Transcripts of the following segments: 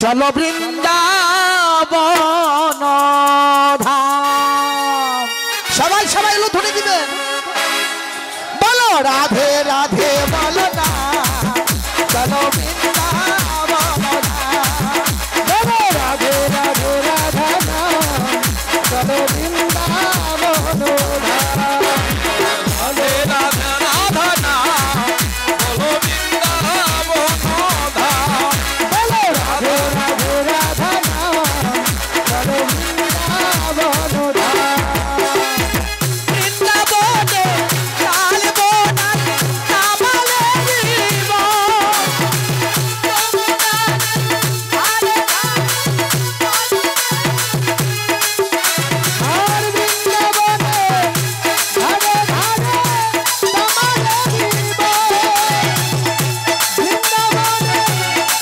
চলো বৃন্দাবন ধাম। সবাই সবাই এলো ধরে দিবেন, বলো রাধে রাধে বলো না। চলো বৃন্দাবন ধাম, বলো রাধে রাধে রাধা নাম। চলো বৃন্দাবন ধাম, রাধে রাধে রাধা নাম, বলো বৃন্দাবন ধাম। বলো রাধে রাধে রাধা নাম। চলো বৃন্দাবন ধাম। বৃন্দাবনে চালবো না নামালে আর বৃন্দাবনে ধারে ধারে নামালে বৃন্দাবনে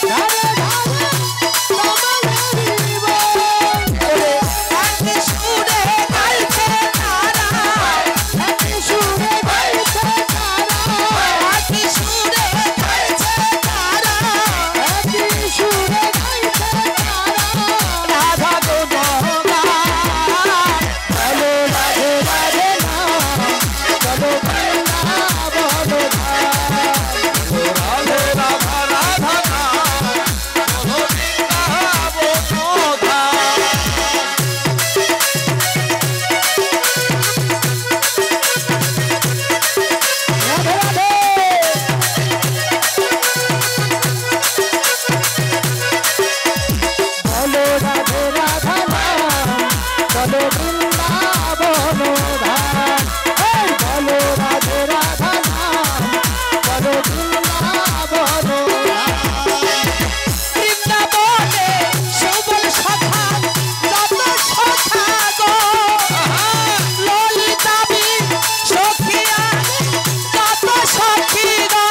ধারে ধারে নামালে একে সুরে গাইছে তারা, একে সুরে গাইছে তারা, একে সুরে গাইছে তারা, একে সুরে গাইছে তারা। রাধা গোবিন্দ চলো রাধে রাধে নাম, চলো বৃন্দাবন ধাম। রাধে রাধা রাধা নাম, বলো বৃন্দাবন ধাম। রাধে রাধে বলো রাধে রাধা নাম, চলো বৃন্দাবন ধাম। এই বলো রাধে রাধা নাম, চলো বৃন্দাবন ধাম। বৃন্দাবনে সুবল সখা যত সখা গো, ললিতাবি সখিয়া যত সখী গো।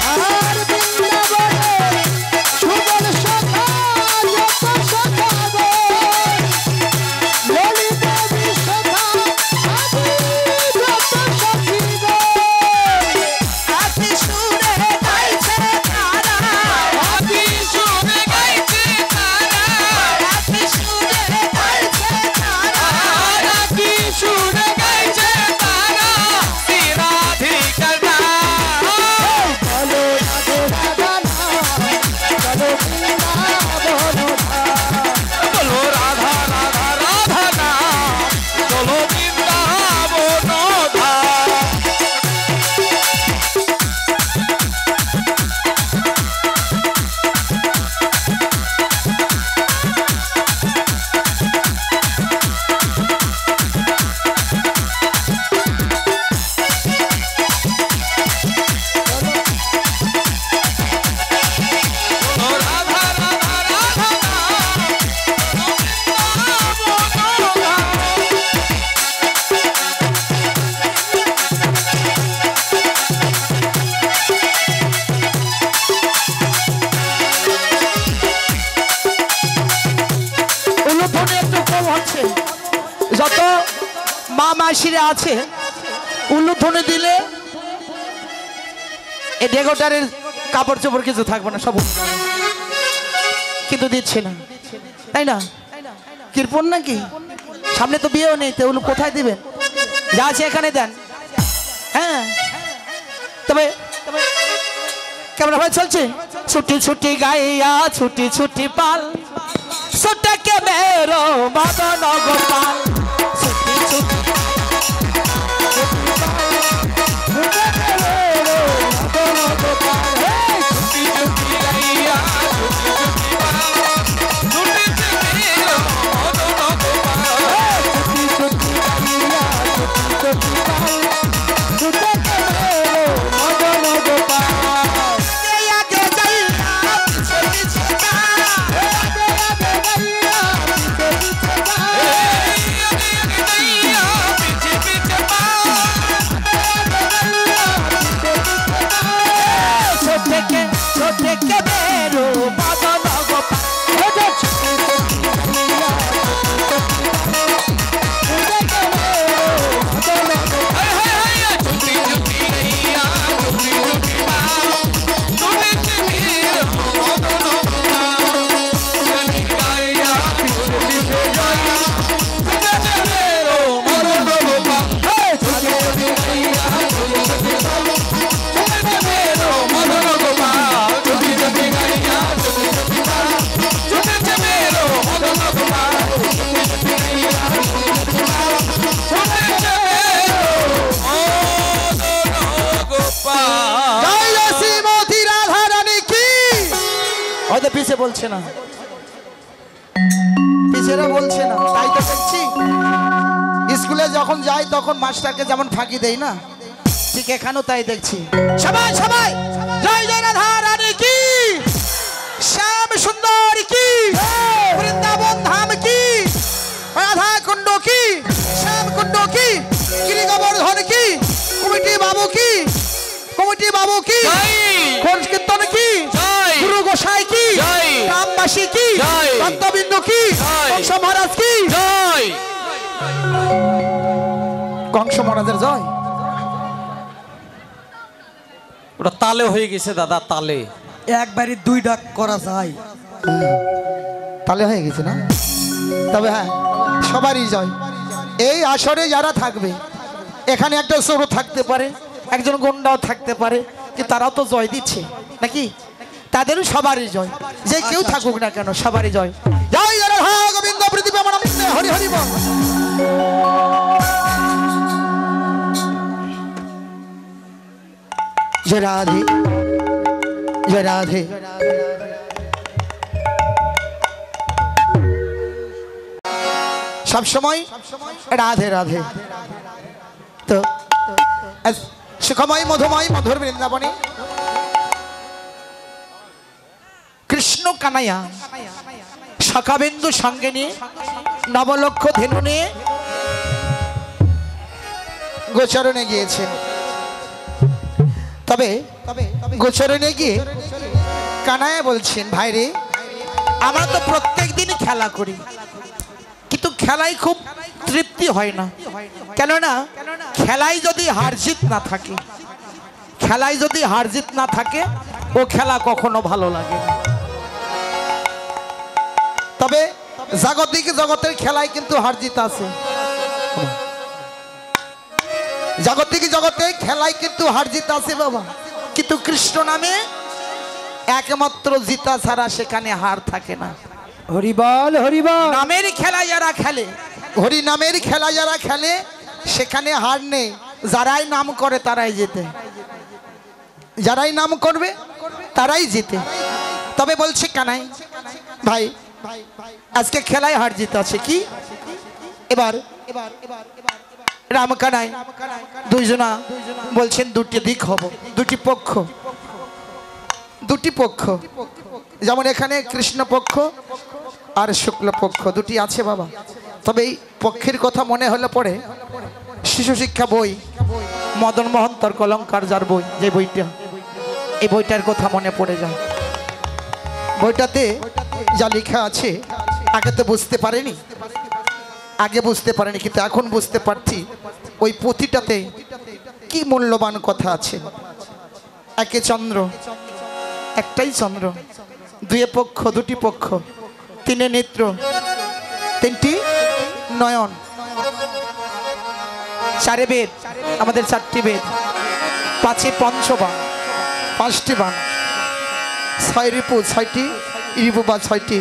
আর বৃন্দাবনে সুবল সখা যত সখা গো, ললিতাবি সখা আদি যত সখী গো। আতি সুরে গাইছে তারা, আতি সুরে গাইছে তারা, আতি সুরে গাইছে তারা। আতি সুরে গাইছে তারা, শ্রীরাধিকার নাম। বলো রাধে রাধা নাম, চলো বৃন্দাবন ধাম। বলো রাধা রাধা রাধা নাম, চলো বৃন্দাবন ধাম। বলো রাধা রাধা রাধা নাম, চলো বৃন্দাবন ধাম। উলুধ্বনি একটু কম হচ্ছে। যত মা মাসিরা আছে উলুধ্বনি দিলে এই ডেগোটারের কাপড় চোপড় কিছু থাকবে না, সব উঠে যাবে। কিন্তু দিচ্ছে না, তাই না? কৃপণ নাকি? সামনে তো বিয়েও নেই, তো উলু কোথায় দিবেন? যা আছে এখানে দেন। হ্যাঁ, তবে ক্যামেরা ভাই চলছে। ছুটি ছুটি গাইয়া ছুটি ছুটি পাল, ছুটকে মেরো মদন গোপাল। ছুটি ছুটি ছুটকে মেরো মদন গোপাল। হেই! ছুটি ছুটি গাইয়া ছুটি ছুটি পাল, ছুটি ছুটি মদন গোপাল। ছুটি ছুটি গাইয়া ছুটি ছুটি পাল, ছুটকে মেরো মদন গোপাল। এই আগে যাইয়া পিছে পিছে যা, এই আগে যাইয়া পিছে পিছে যা। এই আগে আগে পিছে বলছে না, পিছেরা বলছে না, তাই তো দেখছি স্কুলে যখন যাই তখন মাস্টারকে যেমন ফাঁকি দেই না, ঠিক এখানেও তাই দেখছি। সবাই সবাই জয় জয় রাধা রানী কি, শ্যাম সুন্দর কি, বৃন্দাবন ধাম কি, রাধা কুণ্ড কি, শ্যাম কুণ্ড কি, গিরি গোবর্ধন কি, কমিটি বাবু কি, কমিটি বাবু কি, খোঁজ কীর্তন কি, গুরু গোসাই কি, রামবাসী কি, দত্তবিন্দু কি, কংস মহারাজ কি, কংস মহারাজের জয়। ওটা তালে হয়ে গেছে দাদা, তালে একবারই দুই ডাক করা যায়, তাহলে হয়ে গেছে না? তবে হ্যাঁ, সবারই জয়। এই আসরে যারা থাকবে, এখানে একটা সরু থাকতে পারে, একজন গন্ডাও থাকতে পারে, কি তারাও তো জয় দিচ্ছে নাকি? তাদেরও সবারই জয়, যে কেউ থাকুক না কেন সবারই জয়। জয় জয় রাধা গোবিন্দ প্রদীপমানন্দে হরি হরি বল। জয় রাধে, জয় রাধে। সব সময় রাধে রাধে। তো সুখময় মধুময় মধুর বৃন্দাবনে কৃষ্ণ কানাইয়া শাখাবিন্দু সঙ্গে নিয়ে নবলক্ষ ধেনু নিয়ে গোচরণে গিয়েছেন। তবে গোচরণে গিয়ে কানাইয়া বলছেন, ভাইরে আমরা তো প্রত্যেক দিনই খেলা করি, কিন্তু খেলায় খুব তৃপ্তি হয় না। কেননা খেলায় যদি হার জিত না থাকে, খেলায় যদি হার জিত না থাকে ও খেলা কখনো ভালো লাগে না। তবে জাগতিক জগতের খেলায় কিন্তু হার জিত আছে, জাগতিক জগতে খেলায় কিন্তু হার জিত আছে বাবা, কিন্তু কৃষ্ণ নামে একমাত্র জিতা ছাড়া সেখানে হার থাকে না। হরিবল হরিবল। নামের খেলা যারা খেলে, হরি নামের খেলা যারা খেলে সেখানে হার নেই। যারাই নাম করে তারাই জিতে, যারাই নাম করবে তারাই জিতে। তবে বলছে কানাই ভাই, আজকে খেলায় হার জিত আছে কি? এবার রাম কানাই দুইজনা বলছেন দুটি দিক হব, দুটি পক্ষ, দুটি পক্ষ, যেমন এখানে কৃষ্ণ পক্ষ আর শুক্ল পক্ষ দুটি আছে বাবা। তবে এই পক্ষের কথা মনে হলে পরে শিশু শিক্ষা বই, মদন মোহন তর্ক অলঙ্কার যার বই, যে বইটা, এই বইটার কথা মনে পড়ে যায়। বইটাতে যা লেখা আছে আগে তো বুঝতে পারেনি, আগে বুঝতে পারেনি, কিন্তু এখন বুঝতে পারছি ওই পুঁথিটাতে কি মূল্যবান কথা আছে। একে চন্দ্র, একটাই চন্দ্র, দুয়ে পক্ষ, দুটি পক্ষ, তিনে নেত্র, তিনটি নয়ন, চারে বেদ, আমাদের চারটি বেদ, পাঁচে পঞ্চবাণ, পাঁচটি বাণ, ছয় রিপু, ছয়টি রিপু বা ছয়টি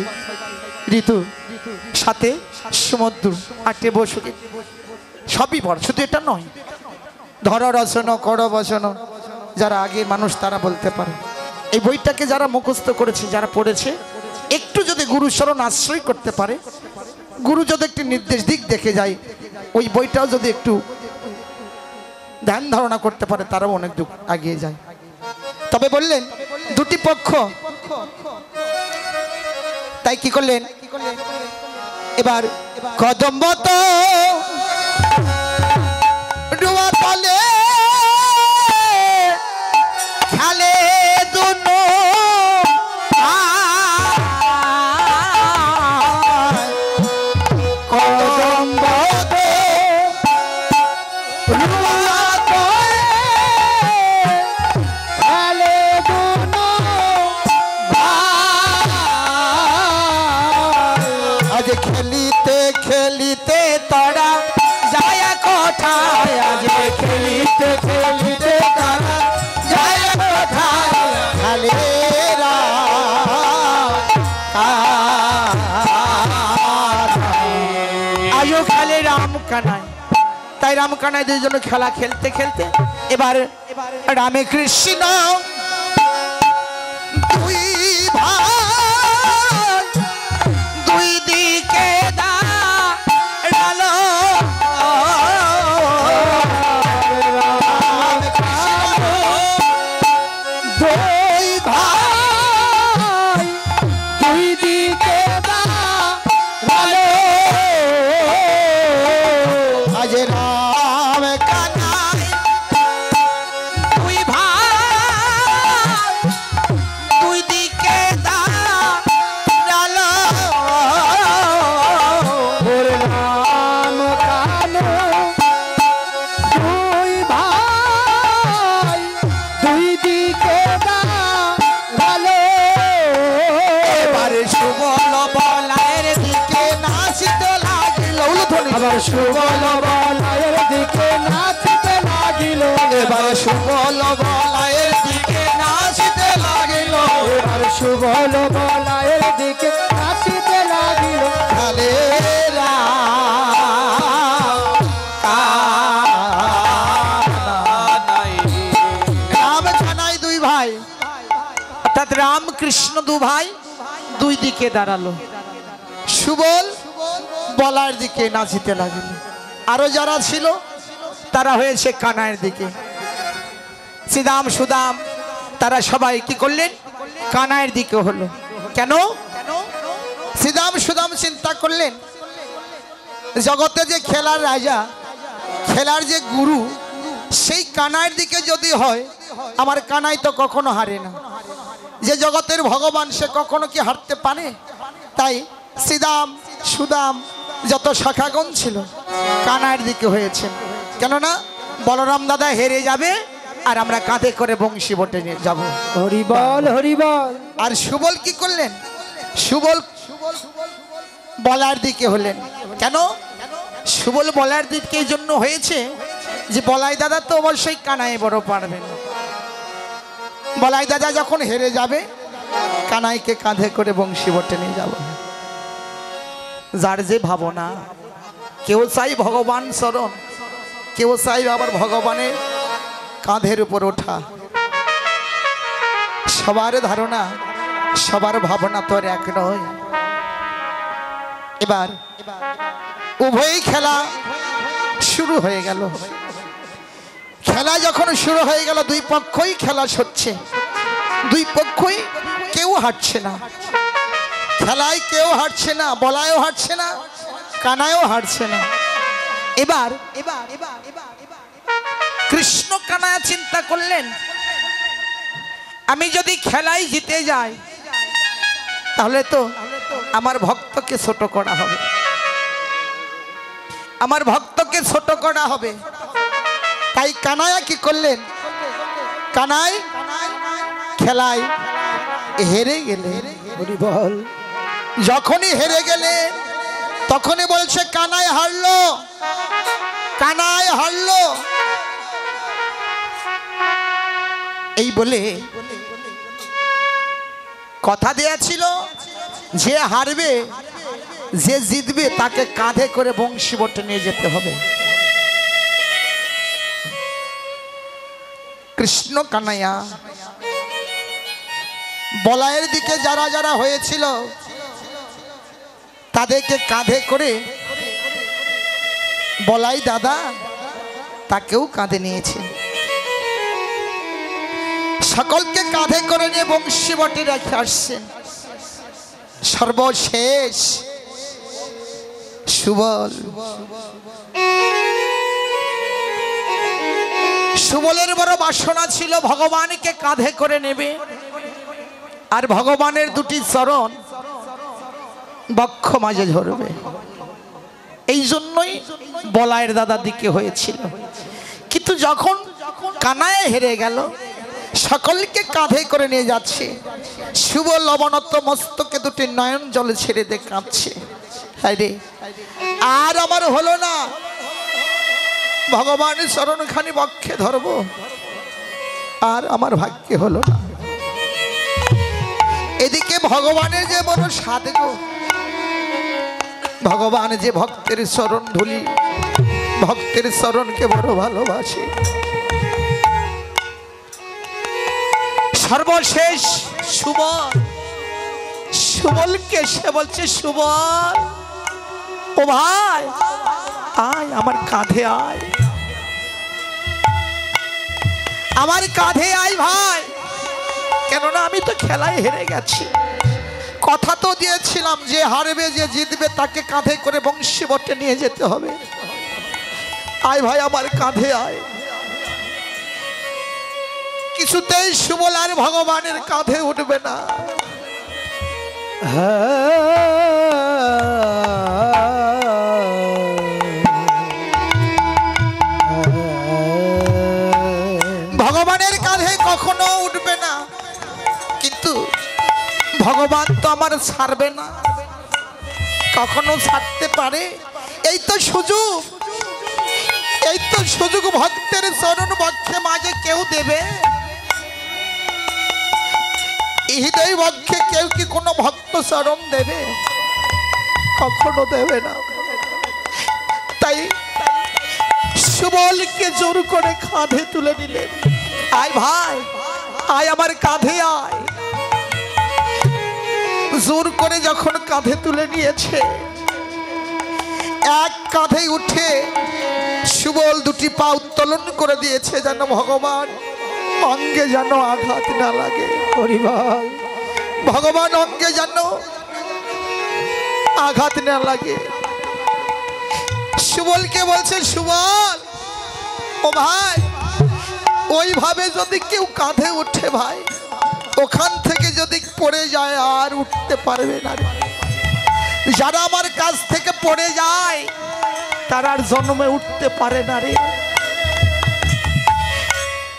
ঋতু, সাথে সমুদ্র, আটে বসুকে, সবই বড়। শুধু এটা নয়, ধর রচন কর বচন, যারা আগে মানুষ তারা বলতে পারে। এই বইটাকে যারা মুখস্থ করেছে, যারা পড়েছে, একটু যদি গুরু শরণ আশ্রয় করতে পারে, গুরু যদি একটি নির্দেশ দিক দেখে যায়, ওই বইটাও যদি একটু ধ্যান ধারণা করতে পারে, তারাও অনেক দূর এগিয়ে যায়। তবে বললেন দুটি পক্ষ, তাই কি করলেন? এবার কদম্ব তো ডুয়া তলে খেলে দুনো, কদম্ব তো ডুয়া তলে খেলে দুনো, আজ খেলিতে খেলিতে তারা যায় কোথায়, আজ খেলিতে খেলিতে তারা যায় কোথায়, খালে আয়ো খেলে রাম কানাই। তাই রাম কানাই দুইজন খেলা খেলতে খেলতে এবার রামে কৃষ্ণ দুই ভাই দিকে দাঁড়ালো আজ রাম কানাই দুই ভাই দুই দিকে দাঁড়ালো ওর নাম কানো দুই ভাই দুই দিকে দাঁড়ালো এবারে সুবল বলায়ের দিকে নাচতে লাগিল আবার সুবল বলায়ের দিকে নাচতে লাগিল এবারে সুবল বলায়ের দিকে নাচতে লাগিল এবার সুবল বলায়ের দিকে নাচতে লাগিল খালে রাম কানাই দুই ভাই অর্থাৎ রাম কৃষ্ণ দু ভাই দুই দিকে দাঁড়ালো সুবল বলার দিকে নাচিতে লাগিল আরো যারা ছিল তারা হয়েছে কানাইয়ের দিকে শ্রীদাম সুদাম তারা সবাই কি করলেন কানাইয়ের দিকে হলো কেন শ্রীদাম সুদাম চিন্তা করলেন জগতে যে খেলার রাজা খেলার যে গুরু সেই কানাইয়ের দিকে যদি হয় আমার কানাই তো কখনো হারে না যে জগতের ভগবান সে কখনো কি হারতে পারে তাই শ্রীদাম সুদাম যত শাখাগণ ছিল কানাইয়ের দিকে হয়েছে কেননা বলরাম দাদা হেরে যাবে আর আমরা কাঁধে করে বংশী বটে নিয়ে যাবো হরিবল হরিবল আর সুবল কি করলেন সুবল বলার দিকে হলেন কেন সুবল বলার দিকে এই জন্য হয়েছে যে বলাই দাদা তো অবশ্যই কানাই বড় পারবেন বলাই দাদা যখন হেরে যাবে কানাইকে কাঁধে করে বংশী বটে নিয়ে যাব যার যে ভাবনা কেউ চাই ভগবান শরণ কেউ চাই আবার ভগবানের কাঁধের উপর ওঠা সবার ধারণা সবার ভাবনা তো আর এক নয় এবার উভয়ই খেলা শুরু হয়ে গেল খেলা যখন শুরু হয়ে গেল দুই পক্ষই খেলা হচ্ছে দুই পক্ষই কেউ হাঁটছে না খেলায় কেউ হাঁটছে না বলায়ও হাঁটছে না কানায়ও হাঁটছে না এবার কৃষ্ণ কানায় চিন্তা করলেন আমি যদি খেলায় জিতে যাই তাহলে তো আমার ভক্তকে ছোট করা হবে আমার ভক্তকে ছোট করা হবে তাই কানায়া কি করলেন কানাই খেলায় হেরে গেলে হরিবল যখনই হেরে গেলে তখনই বলছে কানাই হারলো কানাই হারলো এই বলে কথা দেয়া ছিল যে হারবে যে জিতবে তাকে কাঁধে করে বংশী বটে নিয়ে যেতে হবে কৃষ্ণ কানাইয়া বলায়ের দিকে যারা যারা হয়েছিল তাদেরকে কাঁধে করে বলাই দাদা তাকেও কাঁধে নিয়েছে সকলকে কাঁধে করে নিয়ে বংশী বটে রেখে আসছেন সর্বশেষ সুবল সুবলের বড় বাসনা ছিল ভগবানকে কাঁধে করে নেবে আর ভগবানের দুটি চরণ বক্ষ মাঝে ধরবে এই জন্যই বলায়ের দাদার দিকে হয়েছিল কিন্তু যখন কানায় হেরে গেল সকলকে কাঁধে করে নিয়ে যাচ্ছে সুবল অবনত মস্তকে দুটি নয়ন জলে ছেড়ে দিয়ে কাঁদছে হায়রে আর আমার হলো না ভগবানের চরণখানি বক্ষে ধরবো আর আমার ভাগ্যে হলো না এদিকে ভগবানের যে বড় সাধক ভগবান যে ভক্তের চরণ ধুলি ভক্তের চরণকে বড় ভালোবাসে সর্বশেষ সুবল সুবলকে সে বলছে সুবল ও ভাই আয় আমার কাঁধে আয় আমার কাঁধে আয় ভাই কেননা আমি তো খেলায় হেরে গেছি কথা তো দিয়েছিলাম যে হারবে যে জিতবে তাকে কাঁধে করে বংশী বটে নিয়ে যেতে হবে। আয় ভাই আমার কাঁধে আয়। কিছুতেই সুবল আর ভগবানের কাঁধে উঠবে না। ভগবানের কাঁধে কখনো উঠবে না, কিন্তু ভগবান তো আমার ছাড়বে না, কখনো ছাড়তে পারে? এই তো সুযোগ, এই তো সুযোগ ভক্তের চরণ বক্ষে মাঝে কেউ দেবে? হৃদয় বক্ষে কেউ কি কোনো ভক্ত চরণ দেবে? কখনো দেবে না। তাই সুবলকে জোর করে কাঁধে তুলে নিলেন। আয় ভাই আয় আমার কাঁধে আয়। জোর করে যখন কাঁধে তুলে নিয়েছে, এক কাঁধে উঠে সুবল দুটি পা উত্তোলন করে দিয়েছে যেন ভগবান অঙ্গে যেন আঘাত না লাগে। হরিবল ভগবান অঙ্গে যেন আঘাত না লাগে। সুবলকে বলছে, সুবল ও ভাই, ওইভাবে যদি কেউ কাঁধে উঠে ভাই, ওখান থেকে যদি পড়ে যায় আর উঠতে পারবে না। যারা আমার কাছ থেকে পড়ে যায় তারা আর জন্মে উঠতে পারে না রে।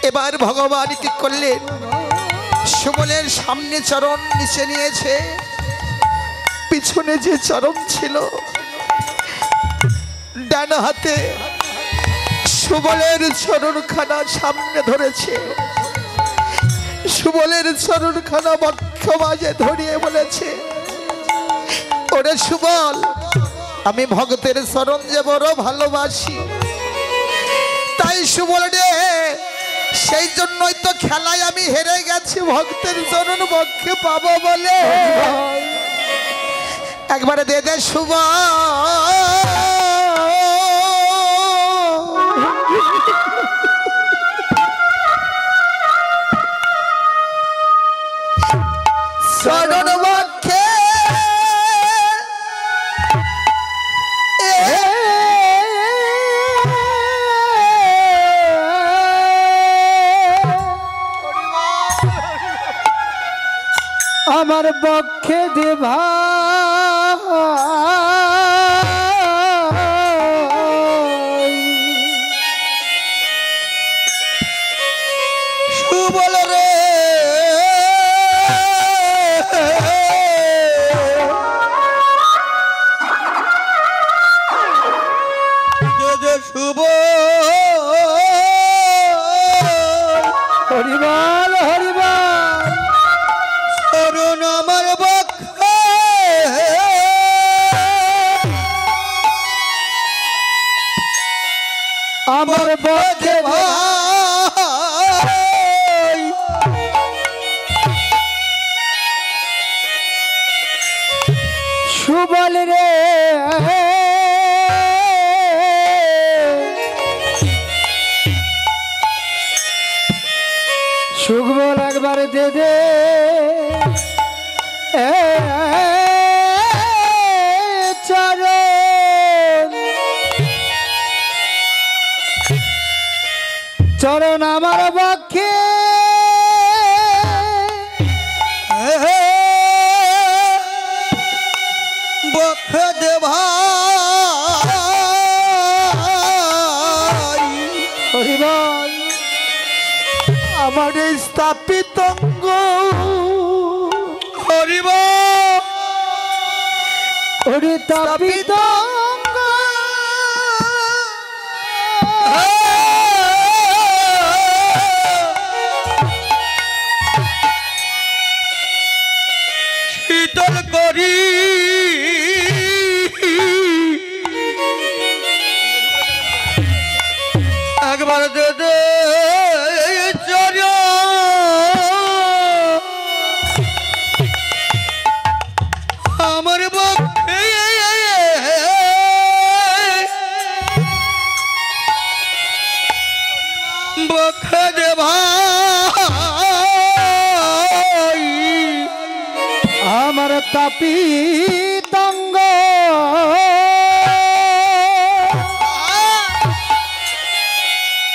এবার ভগবান কি করলেন, সুবলের সামনে চরণ নিচে নিয়েছে, পিছনে যে চরণ ছিল ডান হাতে সুবলের চরণখানা সামনে ধরেছে। সুবলের চরণখানা বক্ষ মাঝে ধরিয়ে বলেছে, ওরে সুবল, আমি ভক্তের চরণ যে বড় ভালোবাসি, তাই সুবল রে, সেই জন্যই তো খেলায় আমি হেরে গেছি ভক্তের চরণ বক্ষে পাবো বলে। একবারে দে দে সুবল। চরণ বক্ষে আমার বক্ষে দেবা সুবল রে, হরিবল হরিবল চরণ আমার বক্ষে আমার বক্ষে ভাই, সুবল রে, সুবল একবার দে দে চরণ, চরণ আমার বক্ষে বক্ষে দে ভাই। হরিবল আমার এই স্থাপিত অঙ্গ হরিব, হরি তাপিত অঙ্গ, শীতল করি একবার দে দে চরণ, আমার বক্ষে বক্ষে দে ভাই। আমার তাপিতঙ্গ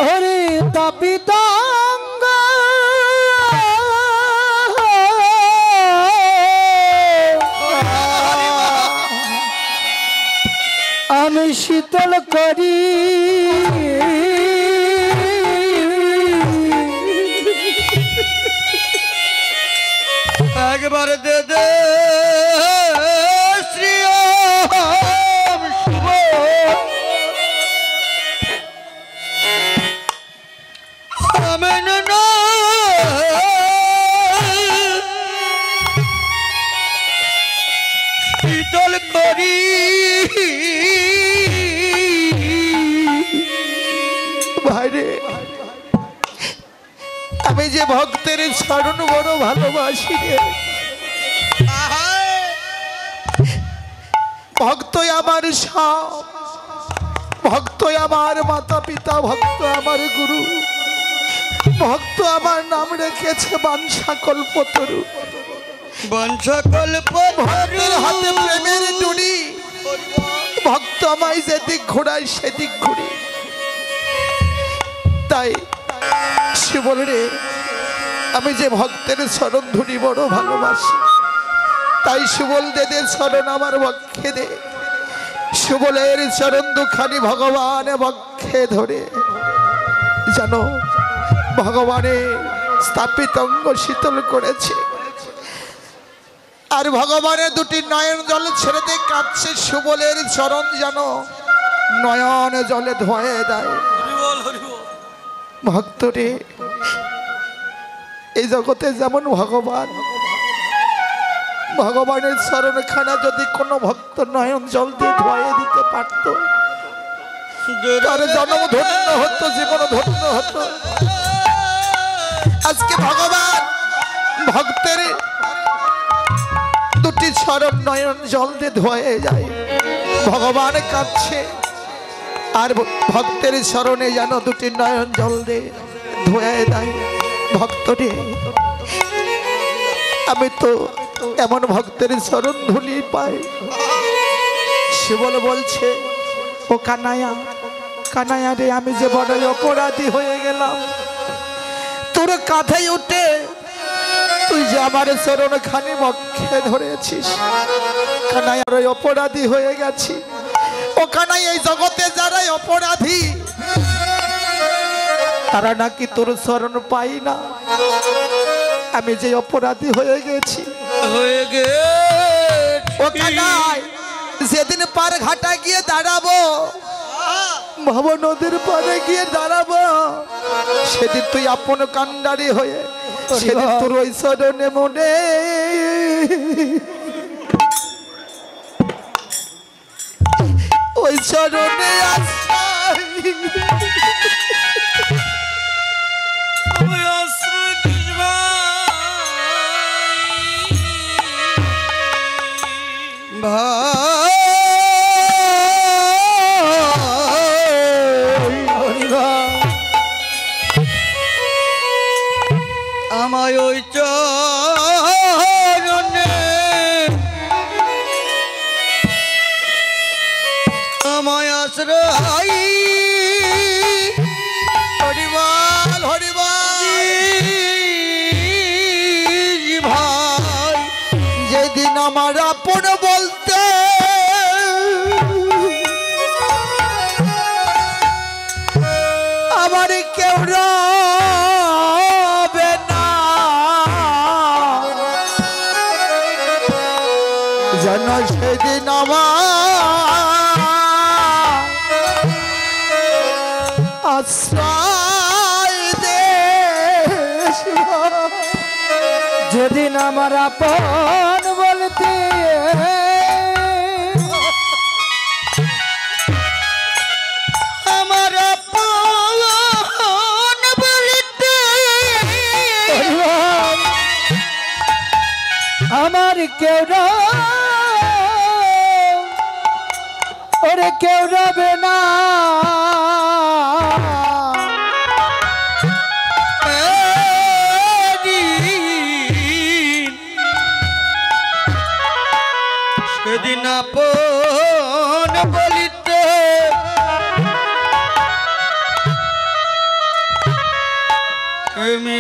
ওরে তাপিতঙ্গ আমি শীতল করি একবার দে দে শ্রী ওম শুভ আমেন না শীতল করি ভাইরে আমি যে ভক্তের শরণ বড় ভালোবাসি রে ভক্তই আমার সব ভক্তই আমার মাতা পিতা ভক্ত আমার গুরু ভক্ত আমার নাম রেখেছে বাঞ্ছা কল্পতরু বাঞ্ছা কল্প ভক্তের হাতে প্রেমের টুনি ভক্ত আমায় যেদিক ঘোরায় সেদিক ঘুরি তাই সে বলে রে আমি যে ভক্তের শরণ ধরি বড় ভালোবাসি তাই সুবল দেদের শরণ আমার বক্ষে দে সুবলের চরণ দুখানি ভগবান বক্ষে ধরে জানো ভগবানের স্থাপিত অঙ্গ শীতল করেছে আর ভগবানের দুটি নয়ন জল ছেড়ে দিয়ে কাঁদছে সুবলের চরণ জানো নয়ন জলে ধোয়ে দেয় ভক্তরে এই জগতে যেমন ভগবান ভগবানের চরণখানা যদি কোনো ভক্ত নয়ন জল দিয়ে ধোয়ে দিতে পারত তার জন্ম ধন্য হতো জীবন ধন্য হতো আজকে ভগবান ভক্তের দুটি চরণ নয়ন জল দিয়ে ধোয়ে যায় ভগবান কাঁদছে আর ভক্তের চরণে যেন দুটি নয়ন জল দিয়ে ধোয়ে দেয় ভক্তরে আমি তো এমন ভক্তের চরণ ধুলি পাই শিবল বলছে ও কানায়া কানায়া রে আমি যে বড় অপরাধী হয়ে গেলাম তোর কাঁধে উঠে তুই যে আমার চরণ খানি বক্ষে ধরেছিস কানায়ার অপরাধী হয়ে গেছি ও কানাই এই জগতে যারাই অপরাধী তারা নাকি তোর চরণ পাই না আমি যে অপরাধী হয়ে গেছি হয়ে গে ও কানাই যেদিন পার ঘাটা গিয়ে দাঁড়াবো ভব নদীর পারে গিয়ে দাঁড়াবো সেদিন তুই আপন কান্ডারি হয়ে সেদিন তোর ওই চরণে মনে ওই চরণে আশ্রয় আমায় ওই চরণে আমায় আশ্রয় হরিবল হরিবল ভাই যেদিন আমার আপন বলতে আমার কেউ রবে না যেন সেদিন আমার আশ্রয় দে যেদিন আমার আপন বলতে আমার আপন বলিতে আমার কেউ ওরে কেউ রবে না সেদিন আপন বলিতে তুমি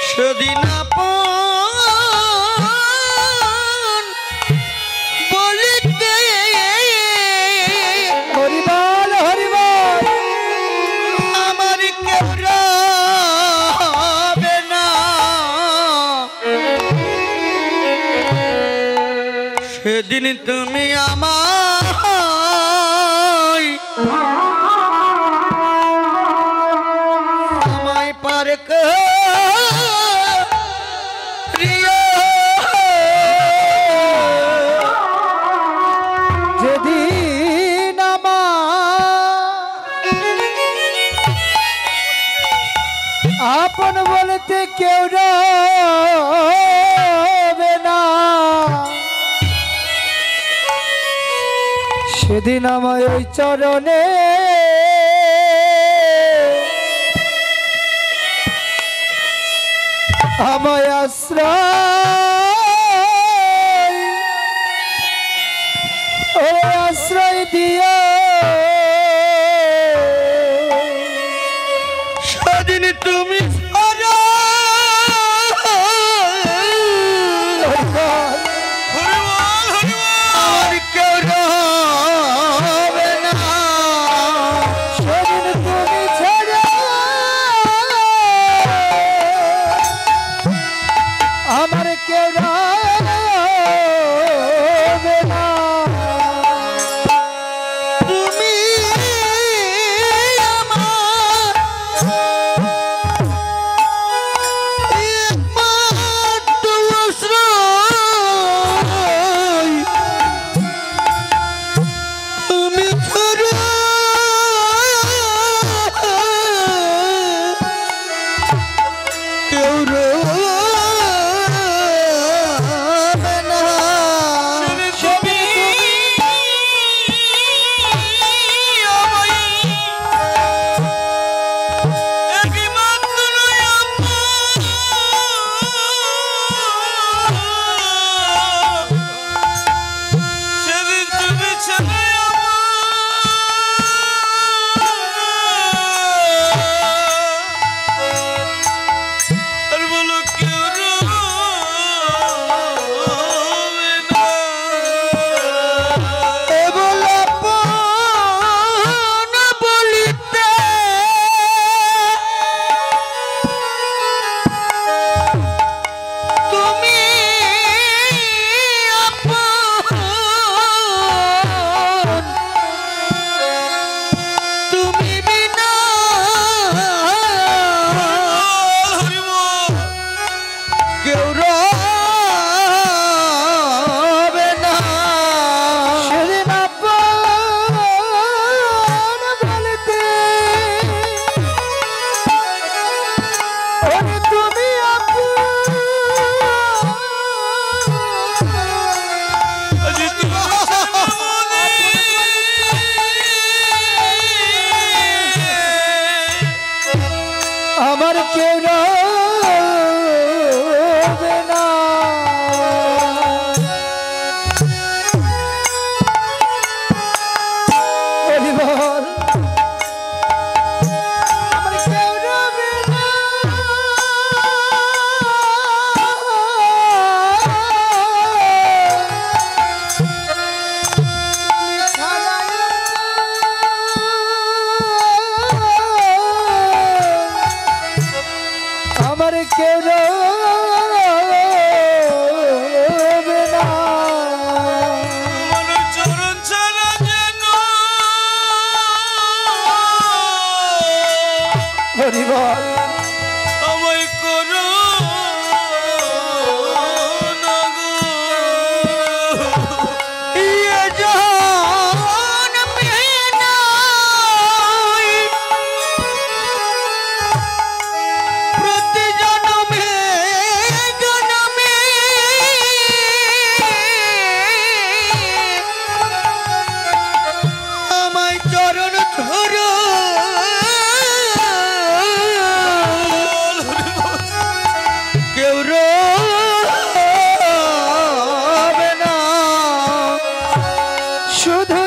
সেদিন আপন বলিতে হরিবল হরিবল আমার কেউ রবে না সেদিন তুমি আমায় পার যেদিন আপন বলতে কেউ রবে না সেদিন আমায় ওই চরণে আমায় আশ্রয় দিও সেদিন তুমি আমার কেউ রবে না সেদিন তুমি ছেড়ে আমার কেউ রবে না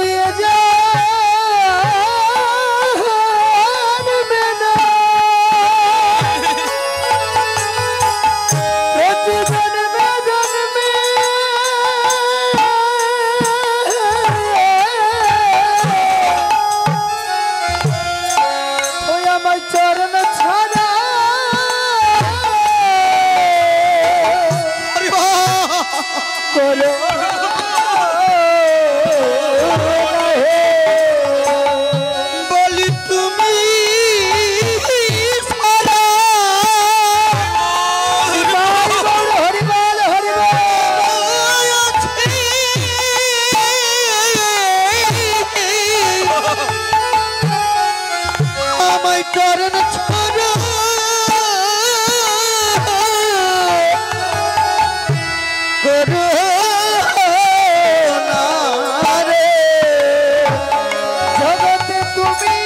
দিয়ে জানবে না প্রতি জন্মে জন্মে ওই আমার চরণ ছাড়া করো বলি তুমি সারা হরিবল হরিবল আমায় চরণ ছাড়া করো না রে। জগতে তুমি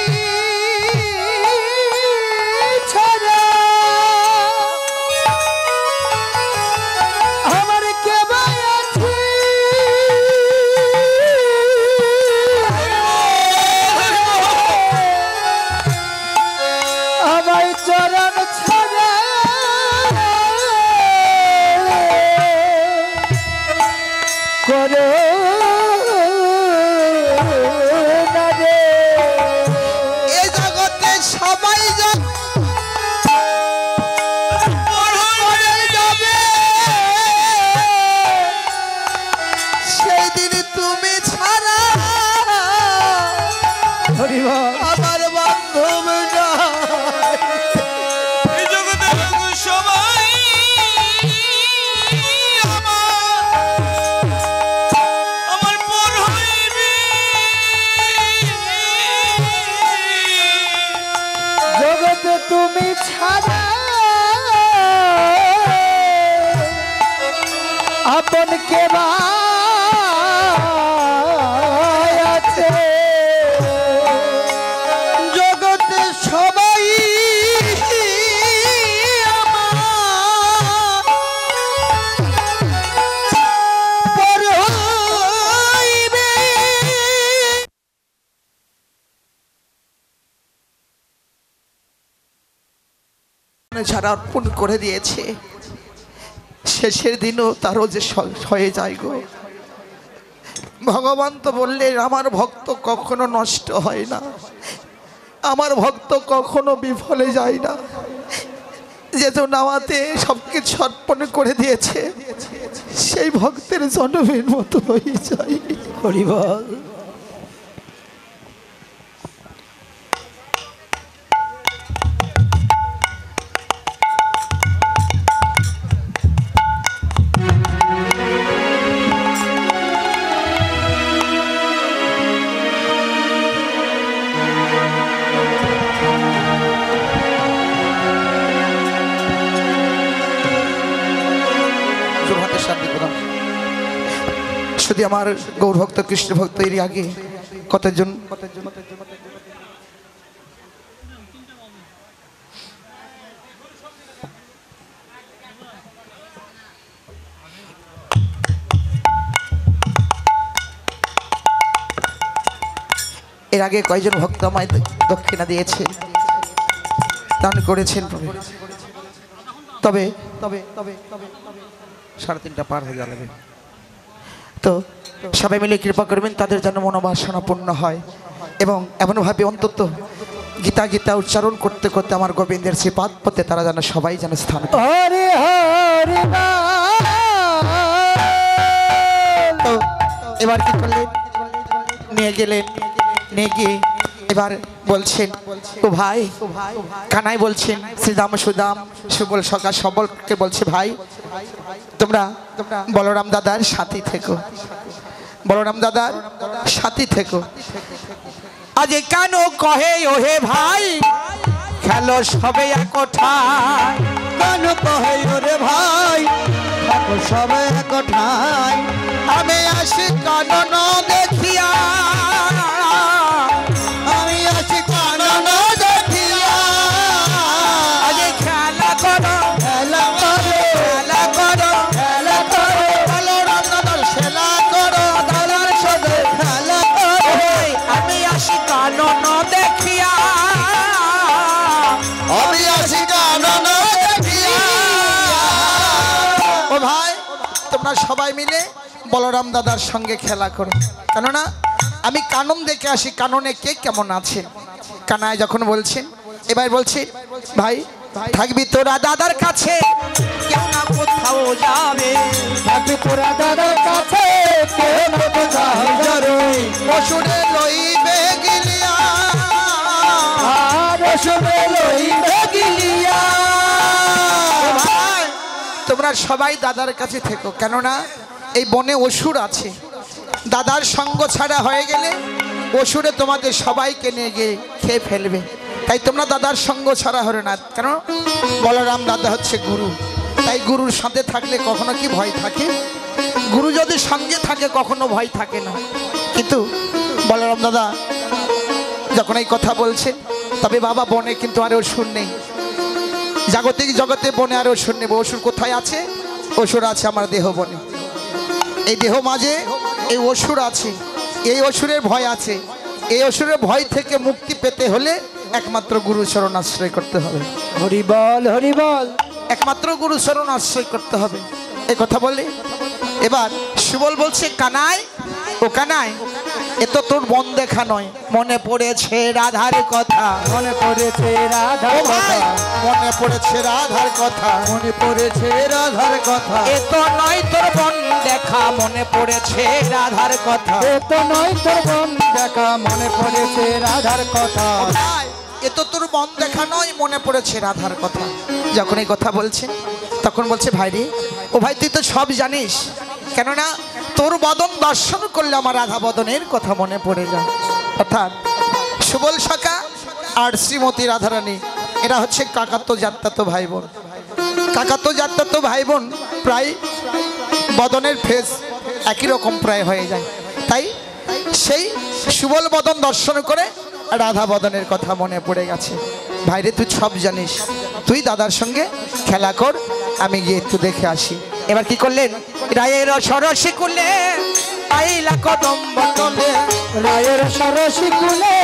ছাড়া আমার কে ভাই আছে আমায় চরণ ছাড়া করো না রে। এ জগতে সবাই যাবে সেই দিন তুমি ছাড়া হরিবল আমার বান্ধব নাই। এই জগতে সবাই আমার পর হইবে। জগতে তুমি ছাড়া আপন কে ভাই আছে জগতে সবাই পর হইবে। যারা অর্পণ করে দিয়েছে শেষের দিনও তারও যে হয়ে যায় গো। ভগবান তো বললেন আমার ভক্ত কখনো নষ্ট হয় না, আমার ভক্ত কখনো বিফলে যায় না। যে নামাতে সবকিছু অর্পণ করে দিয়েছে সেই ভক্তের জন্মের মতো হয়ে যায়। হরিবল শুধু আমার গৌর ভক্ত কৃষ্ণ ভক্ত এর আগে কতজন এর আগে কয়জন ভক্ত আমায় দক্ষিণা দিয়েছে, দান করেছেন। তবে তবে তবে তবে 3:30 পার হয়ে যাবে। তো সবাই মিলে কৃপা করবেন তাদের যেন মনোবাসনা পূর্ণ হয় এবং এমনভাবে অন্তত গীতা গীতা উচ্চারণ করতে করতে আমার গোবিন্দের শ্রীপাদ পথে তারা যেন সবাই যেন স্থান পায়। হরি হরি তো এবার কি করলেন, নিয়ে গেলেন, নিয়ে গিয়ে এবার বলছেন ও ভাই, কানাই বলছেন শ্রীদাম সুদাম সুবল সকা সবলকে বলছে ভাই তোমরা বলরাম দাদার সাথী থেকো, বলরাম দাদার সাথী থেকো। আজ কেন কহে ওহে ভাই খেলো সবে একঠাই, কেন কহে ওরে ভাই থাকো সবে একঠাই। আমি আসি কানন দেখিয়া, আমি আসি কানন দেখিয়া। আজ খেলা করো খেলা করো খেলা করো খেলা করো বলরাম দাদার সেলা করো দাদার সাথে খেলা করো তোমরা সবাই মিলে বলরাম দাদার সঙ্গে খেলা করো, কেননা আমি কানন দেখে আসি কাননে কে কেমন আছে। কানাই যখন বলছেন, এবার বলছি ভাই থাকবি তোরা দাদার কাছে, কেউ না কোথাও যাবে, থাকবি তোরা দাদার কাছে, কেউ না কোথাও যাবে। অসুরে লইবে গিলিয়া, আর শুনে লইবে গিলিয়া। ভাই তোমরা সবাই দাদার কাছে থেকো, কেননা এই বনে অসুর আছে। দাদার সঙ্গ ছাড়া হয়ে গেলে অসুরে তোমাদের সবাইকে নিয়ে গিয়ে খেয়ে ফেলবে। তাই তোমরা দাদার সঙ্গ ছাড়া হলো না, কেন বলরাম দাদা হচ্ছে গুরু। তাই গুরুর সাথে থাকলে কখনো কি ভয় থাকে? গুরু যদি সঙ্গে থাকে কখনো ভয় থাকে না। কিন্তু বলরাম দাদা যখন এই কথা বলছেন, তবে বাবা বনে কিন্তু আর অসুর নেই, জাগতিক জগতে বনে আর অসুর নেব। অসুর কোথায় আছে? অসুর আছে আমার দেহ বনে। এই দেহ মাঝে এই অসুর আছে, এই অসুরের ভয় আছে। এই অসুরের ভয় থেকে মুক্তি পেতে হলে একমাত্র গুরু চরণ আশ্রয় করতে হবে। হরি বল, হরি বল। একমাত্র গুরু চরণ আশ্রয় করতে হবে। এই কথা বলে এবার সুবল বলছে, কানাই ও কানাই, এ তো তোর মন দেখা নয়, মনে পড়েছে রাধার কথা। মনে পড়েছে রাধার ও ভাই, কথা, মনে পড়েছে রাধার কথা। মনে পড়েছে রাধার কথা। এ তো নয় তোর মন দেখা, মনে পড়েছে রাধার কথা। এ তো নয় তোর মন দেখা, মনে পড়েছে রাধার কথা। ভাই, এ তো তোর মন দেখা নয়, মনে পড়েছে রাধার কথা। যখন এই কথা বলছে তখন বলছে, ভাই রে, ও ভাই তুই তো সব জানিস, কেননা তোর বদন দর্শন করলে আমার রাধা বদনের কথা মনে পড়ে যায়। অর্থাৎ সুবল সখা আর শ্রীমতী রাধারানী এরা হচ্ছে কাকাতো জাত্তাতো ভাই বোন। কাকাতো জাত্তাতো ভাই বোন প্রায় বদনের ফেস একই রকম প্রায় হয়ে যায়। তাই সেই সুবল বদন দর্শন করে রাধা বদনের কথা মনে পড়ে গেছে। ভাইরে তুই সব জানিস, তুই দাদার সঙ্গে খেলা কর, আমি গিয়ে একটু দেখে আসি। এবার কি করলেন? রায়ের সরসে করলে আইলা কদম বদলে, রায়ের সরসী কুলে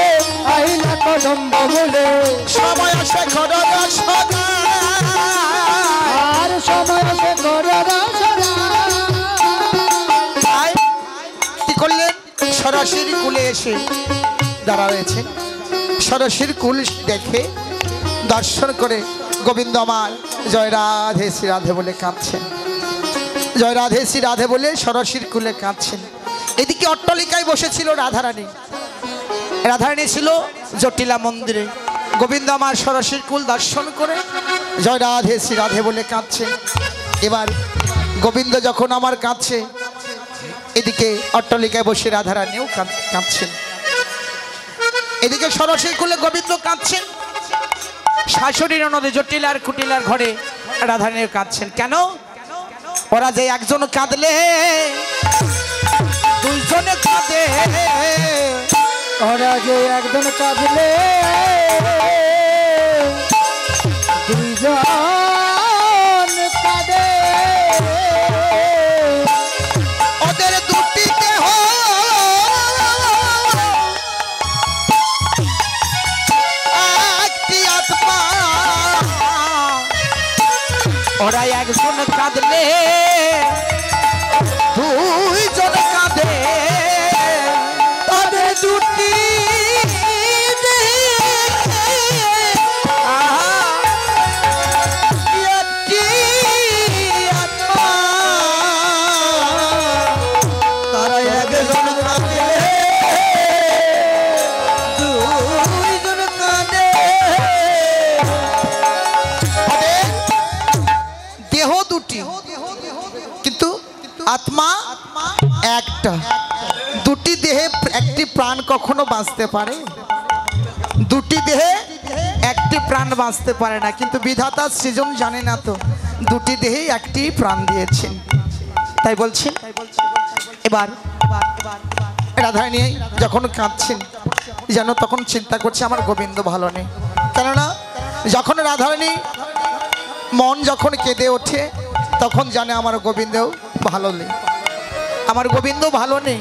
আইলা কদম বলে। সময় আসে খরগ সদা, আর সময় সে করার সদা। তাই কি করলেন? সরাসরি কুলে এসে দাঁড়া রয়েছে। সরসির কুল দেখে দর্শন করে গোবিন্দ আমার জয় রাধে শ্রী রাধে বলে কাঁদছেন। জয় রাধে শ্রী রাধে বলে সরসির কুলে কাঁদছেন। এদিকে অট্টালিকায় বসেছিল রাধারানী। রাধারানী ছিল জটিলা মন্দিরে। গোবিন্দ আমার সরসির কুল দর্শন করে জয় রাধে শ্রী রাধে বলে কাঁদছে। এবার গোবিন্দ যখন আমার কাঁদছে, এদিকে অট্টালিকায় বসে রাধারানীও কাঁদছেন। এদিকে সরসির কুলে গোবিন্দ কাঁদছেন, শাশুড়ির নদী জটিলার কুটিলার ঘরে রাধারানীও কাঁদছেন। কেন? ওরা যে একজন কাঁদলে দুইজনে কাঁদে, ওরা যে একজন কাঁদলে দুইজন কাঁদে। ওদের দুটি দেহ একটি আত্মা, ওরা একজন কাঁদলে দুইজন কাঁদে। তাদের দুটি একটি আত্মা, তারা একজন কাঁদে দুইজন কাঁদে। দেহ দুটি কিন্তু আত্মা একটা। দুটি দেহে একটি প্রাণ কখনো বাঁচতে পারে? দুটি দেহে একটি প্রাণ বাঁচতে পারে না। কিন্তু বিধাতা সৃজন জানে না তো, দুটি দেহে একটি প্রাণ দিয়েছেন। তাই বলছি এবার রাধারানী যখন কাঁদছেন, যেন তখন চিন্তা করছে আমার গোবিন্দ ভালো নেই। কেননা যখন রাধারানী মন যখন কেঁদে ওঠে, তখন জানে আমার গোবিন্দও ভালো নেই, আমার গোবিন্দ ভালো নেই।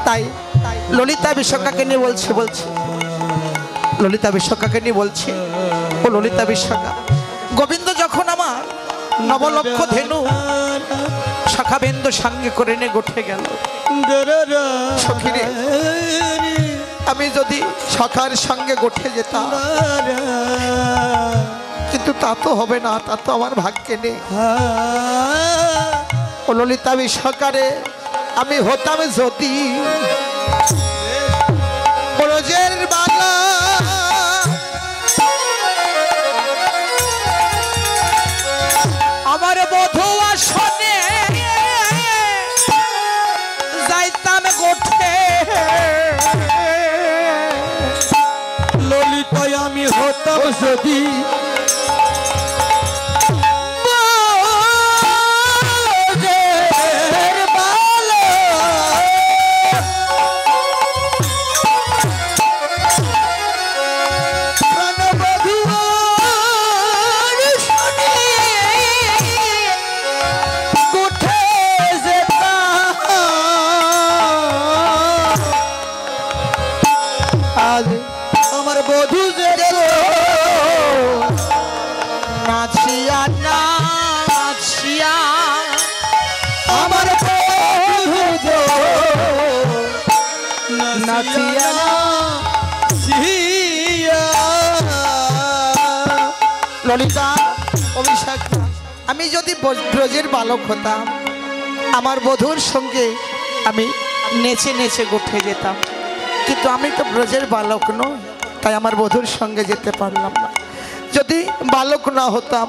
তাই ললিতা বিশ্বকাকে নিয়ে বলছে ললিতা বিশ্বকাকে নিয়ে বলছে, ও ললিতা বিশ্বকা, গোবিন্দ যখন আমার নবলক্ষ ধেনু শাখাবেন্দ্র সঙ্গে করে নে গোঠে গেল। সখিরে, আমি যদি সখার সঙ্গে গোঠে যেতাম, কিন্তু তা তো হবে না, তা তো আমার ভাগ্যে নেই। ও ললিতা বিশ্বকারে আমি হতাম যদি ব্রজের বালা, আমার বধূ আসনে যাইতাম গোঠে, ললিতায় আমি হতাম যদি আমার বধূ যে নাচিয়া নাচিয়া আমার বধূ যে নাচিয়া নাচিয়া ললিতা অভিষেক, আমি যদি ব্রজের বালক হতাম, আমার বধূর সঙ্গে আমি নেচে নেচে গোঠে যেতাম, কিন্তু আমি তো ব্রজের বালক নই, তাই আমার বধূর সঙ্গে যেতে পারলাম না। যদি বালক না হতাম,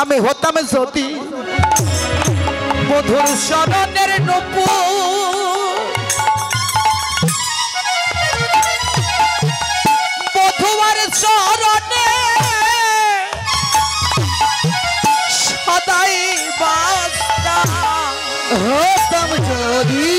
আমি হতাম যদি বধূর শরণের নূপুর, বধূর চরণে সদাই বাস্তাম, হতাম যদি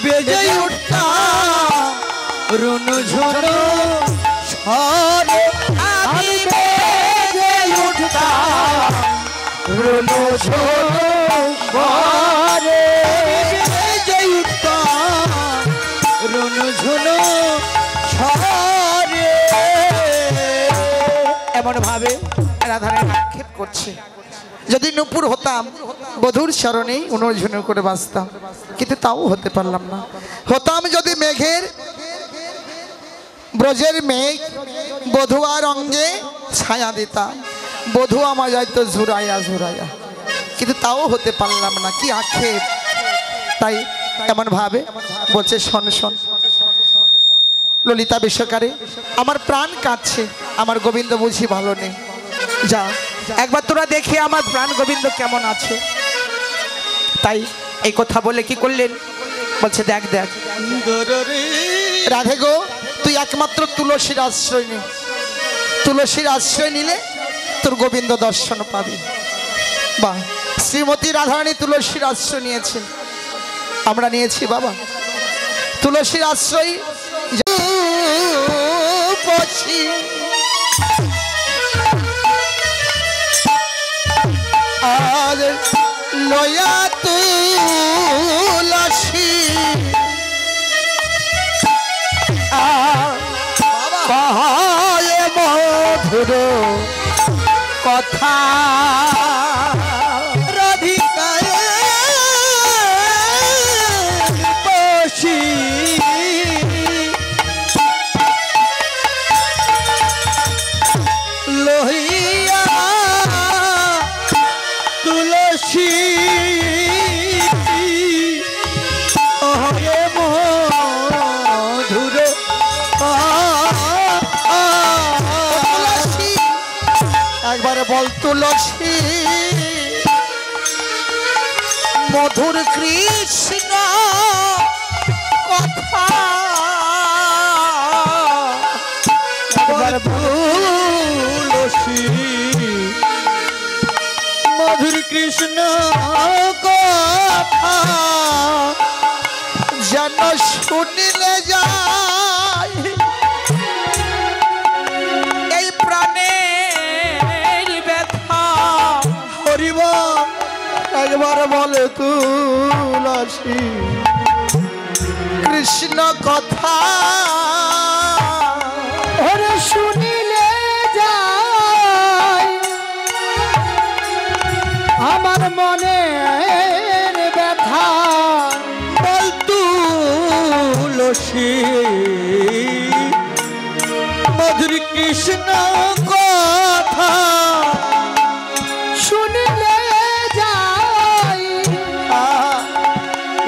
বেজে উঠতাম রুনু ঝুনু সরে, আমি বেজে উঠতাম রুনু ঝুনু সরে, বেজে উঠতাম রুনু ঝুনু সরে। এমন ভাবে রাধারানী আক্ষেপ করছে, যদি নূপুর হতাম বধূর চরণেই অনুঝুনো করে বাঁচতাম, কিন্তু তাও হতে পারলাম না। হতাম যদি মেঘের, ব্রজের মেঘ বধুয়ার অঙ্গে ছায়া দিতাম, বধু আমার যাইতো ঝুরাইয়া ঝুরাইয়া, কিন্তু তাও হতে পারলাম না। কি আক্ষেপ! তাই এমন ভাবে বলছে, শোন শোন ললিতা বিশ্বকারে, আমার প্রাণ কাঁদছে, আমার গোবিন্দ বুঝি ভালো নেই, যা একবার তোরা দেখে আমার প্রাণ গোবিন্দ কেমন আছে। তাই এই কথা বলে কি করলেন, বলছে দেখ দেখ রাধে গো, তুই একমাত্র তুলসীর আশ্রয় নে, তুলসীর আশ্রয় নিলে তোর গোবিন্দ দর্শন পাবি। বাহ, শ্রীমতী রাধারানী তুলসীর আশ্রয় নিয়েছেন, আমরা নিয়েছি বাবা তুলসীর আশ্রয়। আর লয়া তুলসী বাহায় মধুর কথা রাধিকায় বসি লহিয়া তুলসী হয়ে মধুর একবারে বল তুলসী মধুর কৃষ্ণ কথা তুলসী মধুর কৃষ্ণ কথা যেন শুনিলে যায় এই প্রাণের ব্যথা। হরিব একবার বলে তুলসী কৃষ্ণ কথা, ওরে শুনিলে যায় আমার মনের ব্যথা। বল তুলসী মধুর কৃষ্ণ কথা, শুনিলে যায়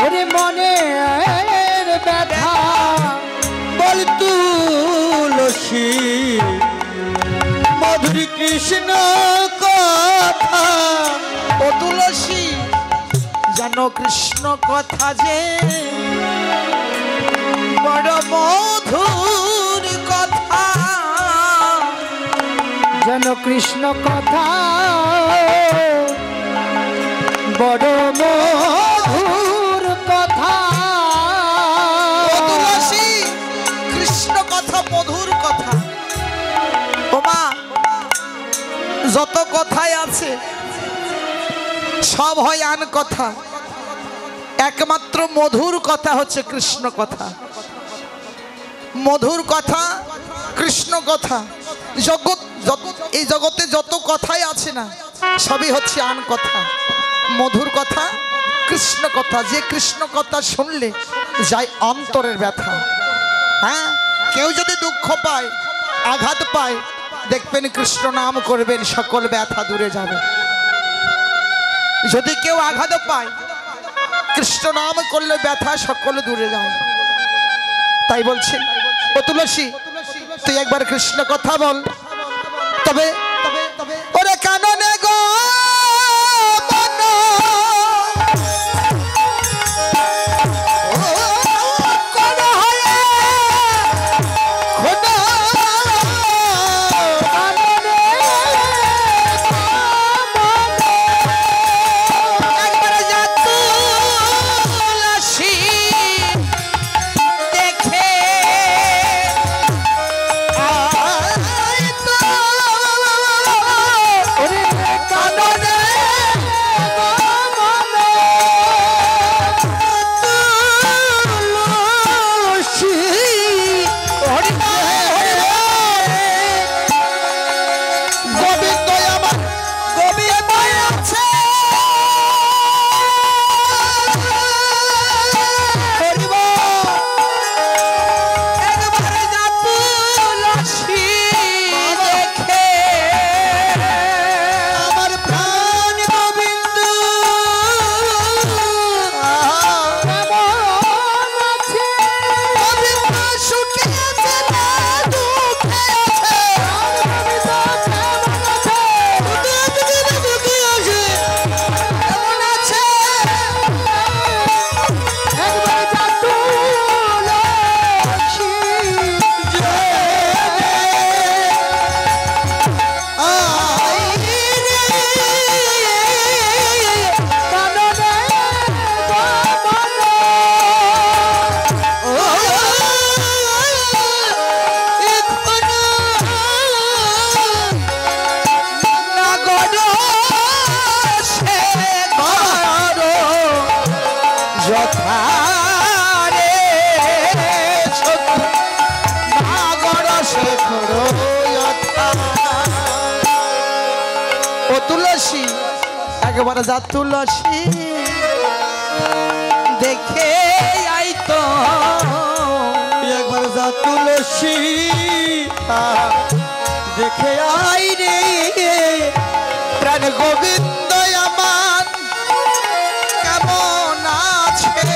ওরে মনের ব্যথা। বল তুলসী মধুর কৃষ্ণ কথা। ও তুলসী জানো কৃষ্ণ কথা যে বড় মধুর কথা, যেন কৃষ্ণ কথা বড় মধুর কথা। ও তুলসী কৃষ্ণ কথা মধুর কথা। ও মা, যত কথাই আছে সব হয় আন কথা, একমাত্র মধুর কথা হচ্ছে কৃষ্ণ কথা। মধুর কথা কৃষ্ণ কথা। জগৎ এই জগতে যত কথাই আছে না সবই হচ্ছে আন কথা। মধুর কথা কৃষ্ণ কথা, যে কৃষ্ণ কথা শুনলে যায় অন্তরের ব্যথা। হ্যাঁ, কেউ যদি দুঃখ পায় আঘাত পায় দেখবেন কৃষ্ণ নাম করবেন সকল ব্যথা দূরে যাবে। যদি কেউ আঘাত পায় কৃষ্ণ নাম করলে ব্যথা সকল দূরে যায়। তাই বলছেন ও তুলসী তুই একবার কৃষ্ণ কথা বল। তবে ওরে কাননে গো মন, কোন হয়ে খোদা কাননে একবার যা তুলসী দেখে আয় তো। ওরে কাননে তুলসী হরি গোবিন্দ আমার গোবিন্দ আছে হরি বল। একবারে যা তুলসী দেখে আমার প্রাণ গোবিন্দ গোবিন্দ সুখে আছে না দুঃখে আছে। দুঃখে আছে কেমন আছে একবার যা তুলসী কাননে ও তুলসী একবার যা তুলসী দেখে আই তো। একবার যা তুলসী দেখে আই রে প্রাণ গোবিন্দ আমার কেমন আছে।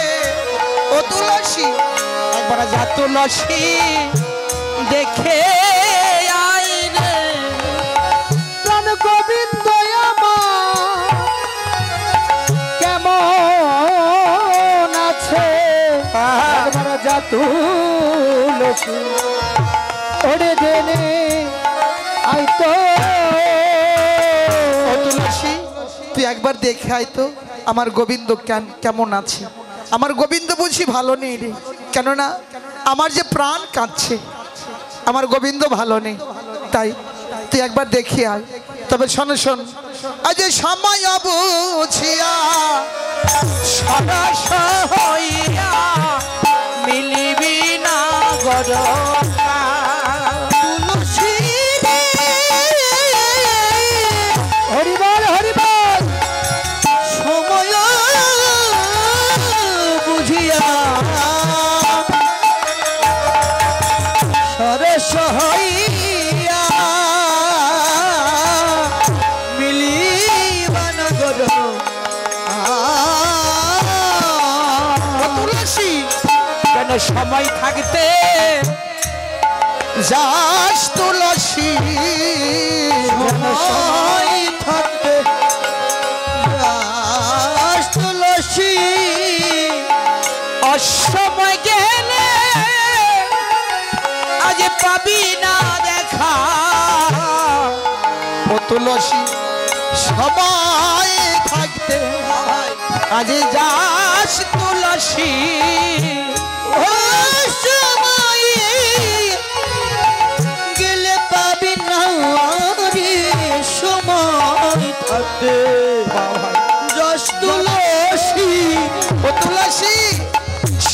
ও তুলসী একবার যা তুলসী দেখে আই রে প্রাণ গোবিন্দ আমার কেমন আছে। একবার যা তুলসী ওরে জেনে আই তো। ও তুলসী তুই একবার দেখে আয় তো আমার গোবিন্দ কেমন আছে। আমার গোবিন্দ বুঝি ভালো নেই রে, কেননা আমার যে প্রাণ কাঁদছে, আমার গোবিন্দ ভালো নেই। তাই তুই একবার দেখি আয়। তবে শোন শোন, আজ সময় বুঝিয়া সরস হইয়া মিলিবি না গরকা তুলসী হরিবল হরিবল সময় বুঝিয়া সরস হইয়া মিলিবান গর তুলসী কেন সময় থাকতে যাস তুলসী সময় থাকতে যাস তুলসী অসময় গেলে আজ পাবি না দেখা ও তুলসী সময় থাকতে আজ যাস তুলসী ও সময় গেলে পাবি না রে সময় থাকতে যাস তুলসী ও তুলসী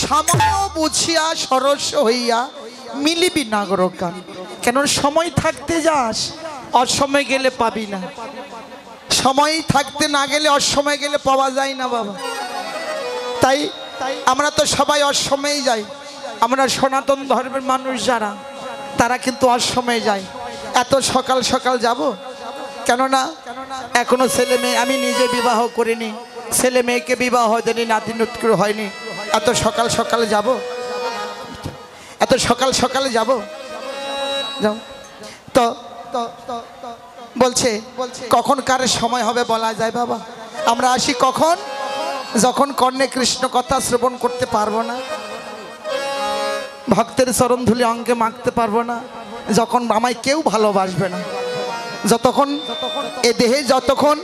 সময় বুঝিয়া সরস হইয়া মিলিবি নাগরকান। কেন সময় থাকতে যাস, অসময় গেলে পাবি না। সময় থাকতে না গেলে অসময় গেলে পাওয়া যায় না বাবা। তাই আমরা তো সবাই অসময়ে যাই। আমরা সনাতন ধর্মের মানুষ যারা, তারা কিন্তু অসময়ে যায়। এত সকাল সকাল যাব, কেননা এখনো ছেলে মেয়ে, আমি নিজে বিবাহ করিনি, ছেলে মেয়েকে বিবাহ দেনি, নাতি নুতকুর হয়নি। এত সকাল সকাল যাব, এত সকাল সকালে যাব যাও তো বলছে কখন কার সময় হবে বলা যায় বাবা। আমরা আসি কখন, যখন কর্ণে কৃষ্ণ কথা শ্রবণ করতে পারবো না, ভক্তের চরণ ধুলি অঙ্গে মাখতে পারবো না, যখন আমায় কেউ ভালোবাসবে না, যতক্ষণ এ দেহে, যতক্ষণ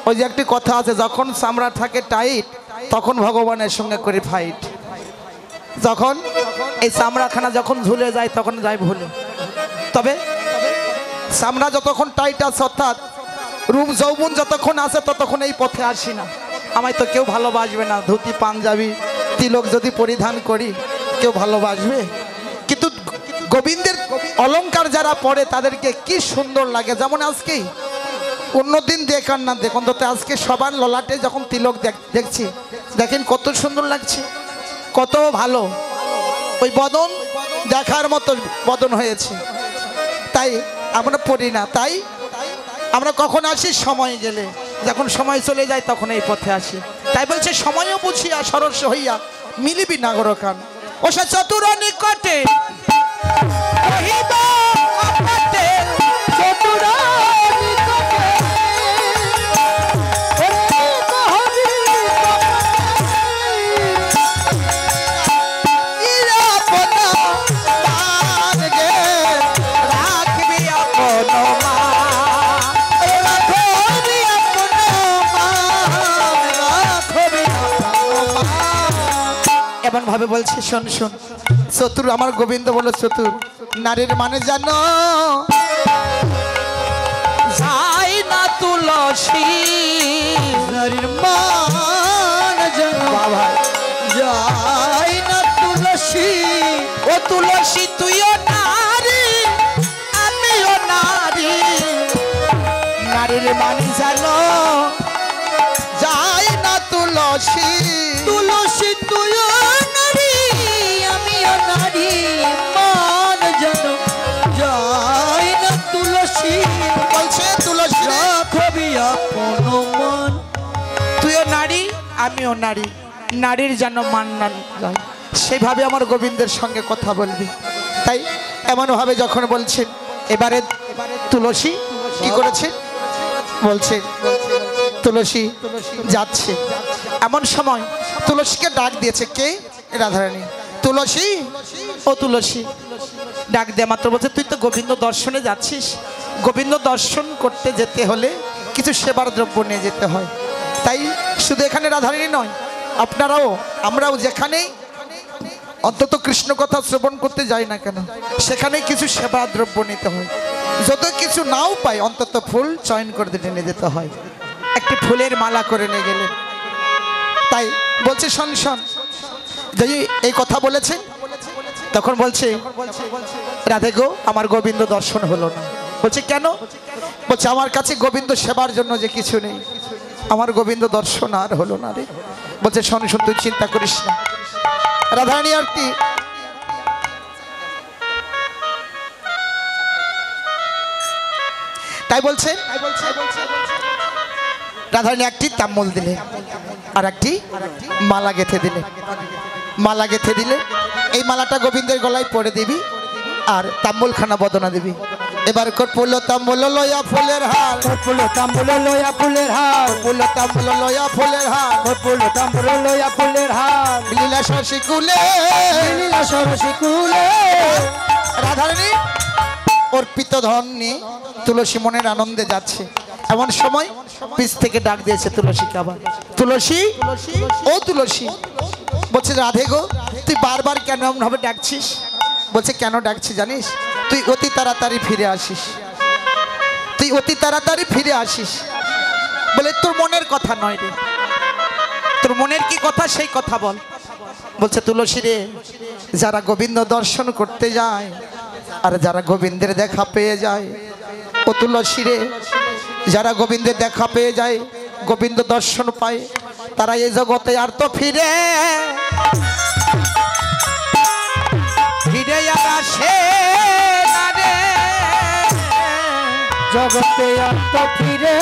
ওই যে একটি কথা আছে, যখন চামড়া থাকে টাইট তখন ভগবানের সঙ্গে করে ফাইট। যখন এই চামড়াখানা যখন ঝুলে যায় তখন যায় ভুলে। তবে চামড়া যতক্ষণ টাইট আছে, অর্থাৎ রূপ যৌবন যতক্ষণ আছে ততক্ষণ এই পথে আসি না। আমায় তো কেউ ভালোবাসবে না, ধুতি পাঞ্জাবি তিলক যদি পরিধান করি কেউ ভালোবাসবে? কিন্তু গোবিন্দের অলংকার যারা পরে তাদেরকে কি সুন্দর লাগে। যেমন আজকেই, অন্যদিন দেখান না দেখুন, তো আজকে সবার ললাটে যখন তিলক দেখছি, দেখেন কত সুন্দর লাগছে, কত ভালো ওই বদন, দেখার মতো বদন হয়েছে। তাই আমরা পড়ি না, তাই আমরা কখন আসি সময় গেলে, যখন সময় চলে যায় তখন এই পথে আসি। তাই বলছে সময়ও বুঝিয়া সরস হইয়া মিলিবি নাগরকান। ও সে চতুর নিকটে কহিব কপটে, চতুর এমন ভাবে বলছে, শোন শোন চতুর, আমার গোবিন্দ বলো চতুর, নারীর মানে জানো যাই না তুলসী নারীর মান যেন বাবা। যায় না তুলসী। ও তুলসী তুইও নারী আমিও নারী, নারীর মানে জানো যায় না তুলসী। তুলসী তুইও নারী আমিও নারী, মান যেন যায় না তুলসী। বলছে তুলসী রে, রাখবি আপন মন। তুইও নারী আমিও নারী, নারীর যেন মান না যায়, সেইভাবে আমার গোবিন্দের সঙ্গে কথা বলবি। তাই এমনভাবে যখন বলছেন, এবারে তুলসী কি করেছে বলছে, তুলসী যাচ্ছে। এমন সময় তুলসীকে ডাক দিয়েছে কে? রাধারানী। তুলসী, ও তুলসী, ডাক দেয়া মাত্র বলছে, তুই তো গোবিন্দ দর্শনে যাচ্ছিস, গোবিন্দ দর্শন করতে যেতে হলে কিছু সেবার দ্রব্য নিয়ে যেতে হয়। তাই শুধু এখানে রাধারানী নয়, আপনারাও আমরাও যেখানেই অন্তত কৃষ্ণ কথা শ্রবণ করতে যাই না কেন, সেখানে কিছু সেবা দ্রব্য নিতে হয়। যত কিছু নাও পাই অন্তত ফুল চয়ন করে নিয়ে যেতে হয়। একটি ফুলের মালা করে নিয়ে গেলেন। তাই বলছে শোন শোন, যদি এই কথা বলেছেন তখন বলছে রাধে গো আমার গোবিন্দ দর্শন হলো না। বলছে কেন? বলছে আমার কাছে গোবিন্দ সেবার জন্য যে কিছু নেই, আমার গোবিন্দ দর্শন আর হলো না রে। বলছে শোন শোন, তুই চিন্তা করিস না। রাধারানী আর কি তাই বলছে, রাধারানী একটি তাম্বুল দিলে আর একটি মালা গেঁথে দিলে। মালা গেঁথে দিলে এই মালাটা গোবিন্দের গলায় পরে দিবি আর তাম্বুলখানা বদনা দিবি। এবার কর্পুল তাম্বুল লয়া ফুলের হার, কর্পুল তাম্বুল লয়া ফুলের হার, কর্পুল তাম্বুল লয়া ফুলের হার, কর্পুল তাম্বুল লয়া ফুলের হার, লীলা শশী কুলে লীলা সরসী কুলে। রাধারানী অর্পিত ধন নিয়ে তুলসী মনের আনন্দে যাচ্ছে। এমন সময় পিছ থেকে ডাক দিয়েছে তুলসীকে। আবার তুলসী, ও তুলসী। বলছে রাধে গো তুই বারবার কেন এমন ভাবে ডাকছিস? বলছে কেন ডাকছি জানিস? তুই অতি তাড়াতাড়ি ফিরে আসিস, তুই অতি তাড়াতাড়ি ফিরে আসিস। বলে তোর মনের কথা নয় রে, তোর মনের কি কথা সেই কথা বল। বলছে তুলসী রে, যারা গোবিন্দ দর্শন করতে যায় আর যারা গোবিন্দের দেখা পেয়ে যায়, ও তুলসী রে, যারা গোবিন্দের দেখা পেয়ে যায়, গোবিন্দ দর্শন পায়, তারা এই জগতে আর তো ফিরে ফিরে আর আসে না রে। জগতে আর তো ফিরে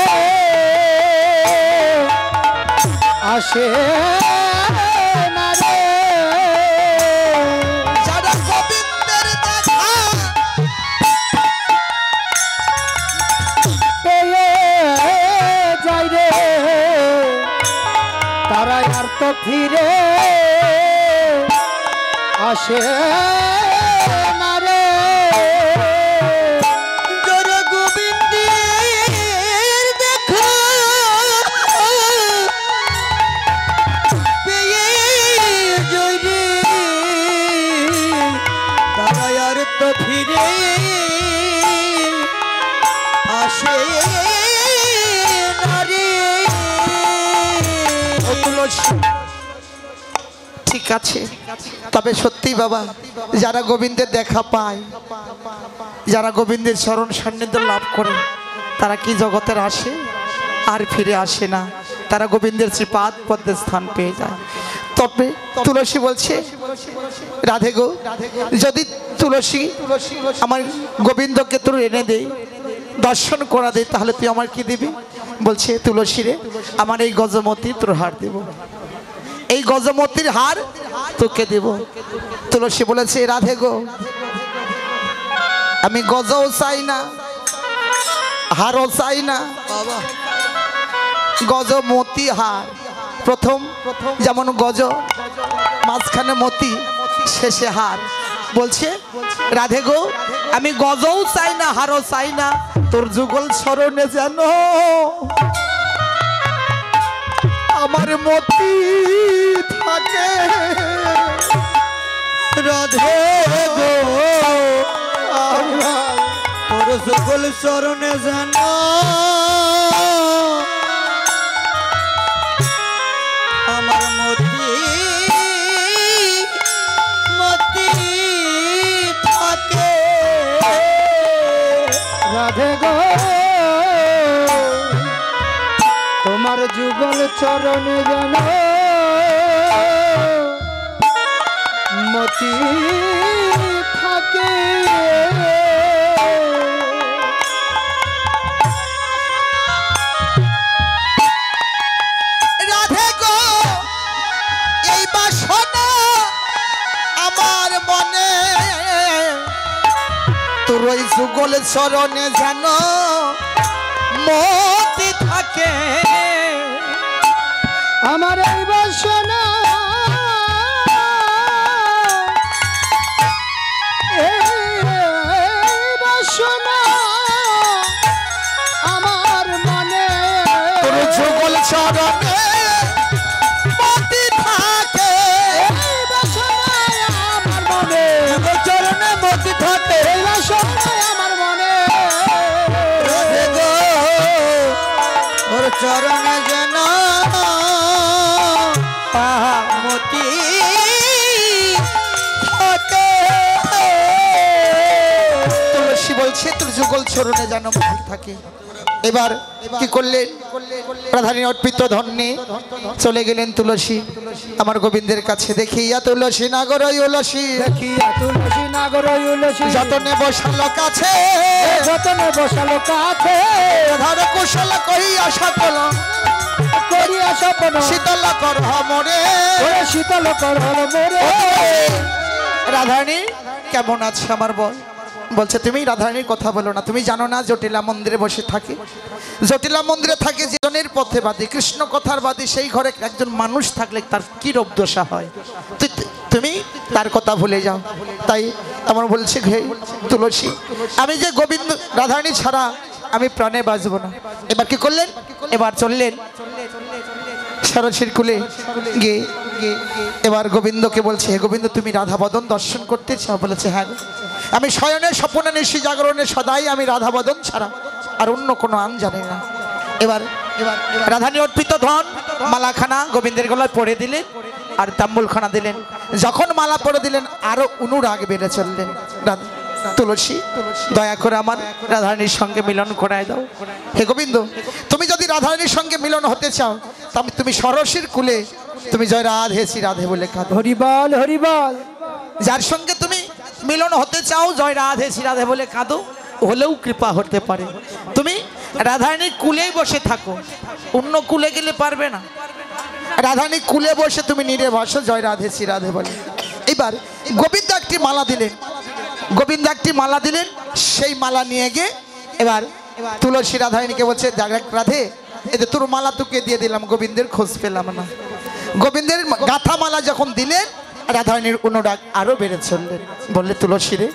আসে না রে। যারা গোবিন্দের দেখা পেয়ে যায় রে, তারা আর তো ফিরে আসে না রে। যারা গোবিন্দের দেখা পেয়ে যায় রে, তারা আর তো ফিরে আসে না রে। ও তুলসী, ঠিক আছে, তবে সত্যি বাবা, যারা গোবিন্দের দেখা পায়, যারা গোবিন্দের চরণ সান্নিধ্য লাভ করে, তারা কি জগতের আসে আর ফিরে আসে না, তারা গোবিন্দের শ্রীপাদ পদ্মে স্থান পেয়ে যায়। তবে তুলসী বলছে রাধে গো, যদি তুলসী আমার গোবিন্দকে তোর এনে দেই, দর্শন করা দেয়, তাহলে তুই আমার কি দিবি? বলছে তুলসী রে, আমার এই গজমতি তোর হার দেব, এই গজমতির হার তোকে দেব। তুলসী বলেছে রাধে গো, আমি গজও চাই না, হারও চাই না, গজমতি হার। প্রথম যেমন গজ, মাঝখানে মতি, শেষে হার। বলছে রাধে গো, আমি গজও চাই না, হারও চাই না, তোর যুগল স্মরণে যেন আমার মতি থাকে। রাধে গো, তোর যুগল স্মরণে যেন আমার মতি মতি থাকে। রাধে গো, তোমার যুগল চরণে যেন মতি থাকে। রাধে গো, এই বাসনা আমার মনে, তোর ওই যুগল চরণে যেন মতি থাকে। আমার এই বাসনা, এই বাসনা আমার মনে, তোর যুগল চরণে মতি চরণে যেন মতি থাকে। তুলসী বলছে তোর যুগল চরণে যেন মতি থাকে। এবার কি করলেন? রাধারানী অর্পিত ধন্যে চলে গেলেন তুলসী আমার গোবিন্দের কাছে। দেখিয়া তুলসী নাগর তুলসী দেখিয়া তুলসী নাগর তুলসী যতনে বসালো কাছে, যতনে বসালো কাছে, ধর কুশল কহিয়া সকল করিয়া স্বপ্ন শীতল কর মরে। ওরে শীতল কর মোরে। রাধারানী কেমন আছে আমার বল? বলছে তুমি রাধারানীর কথা বলো না, তুমি জানো না জটিলা মন্দিরে বসে থাকে, জটিলা মন্দিরে থাকে জীবনের পথে বাদী, কৃষ্ণ কথার বাদী, সেই ঘরে একজন মানুষ থাকলে তার কি রোগ দশা হয়, তুমি তার কথা ভুলে যাও। তাই আমার বলছে হে তুলসী, আমি যে গোবিন্দ রাধারানী ছাড়া আমি প্রাণে বাঁচব না। এবার কি করলেন? এবার চললেন সরসীর কুলে গিয়ে এবার গোবিন্দকে বলছে, হে গোবিন্দ তুমি রাধা বদন দর্শন করতে চাও? বলেছে হ্যাঁ, আমি শয়নে স্বপ্নে নিশি জাগরণে সদাই আমি রাধা বদন ছাড়া আর অন্য কোনো আন জানি না। এবার রাধারানী অর্পিত ধন মালাখানা গোবিন্দের গলায় পরে দিলেন আর তাম্বুলখানা দিলেন। যখন মালা পরে দিলেন আরো অনুরাগ বেড়ে চললেন। তুলসী দয়া করে আমার রাধারানীর সঙ্গে মিলন করায় দাও। হে গোবিন্দ, তুমি যদি রাধারানীর সঙ্গে মিলন হতে চাও তবে তুমি সরসীর কুলে তুমি জয় রাধে শ্রী রাধে বলে কাঁদো। হরিবল হরিবল। যার সঙ্গে তুমি মিলন হতে চাও জয় রাধে শ্রী রাধে বলে কাঁদো, হলেও কৃপা হতে পারে। তুমি রাধারানীর কুলেই বসে থাকো, অন্য কুলে গেলে পারবে না। রাধারানীর কুলে বসে তুমি নিরে বসো জয় রাধে শ্রী রাধে বলে। এবার গোবিন্দ একটি মালা দিলেন, গোবিন্দ একটি মালা দিলেন, সেই মালা নিয়ে গিয়ে এবার তুলসী রাধারানীকে বলছে রাধে এতে তোর মালা তোকে দিয়ে দিলাম, গোবিন্দের খোঁজ পেলাম না। গোবিন্দের গাথা মালা যখন দিলেন রাধারানীর অনুরাগ আরো বেড়ে চললেন। বললে তুলসী রে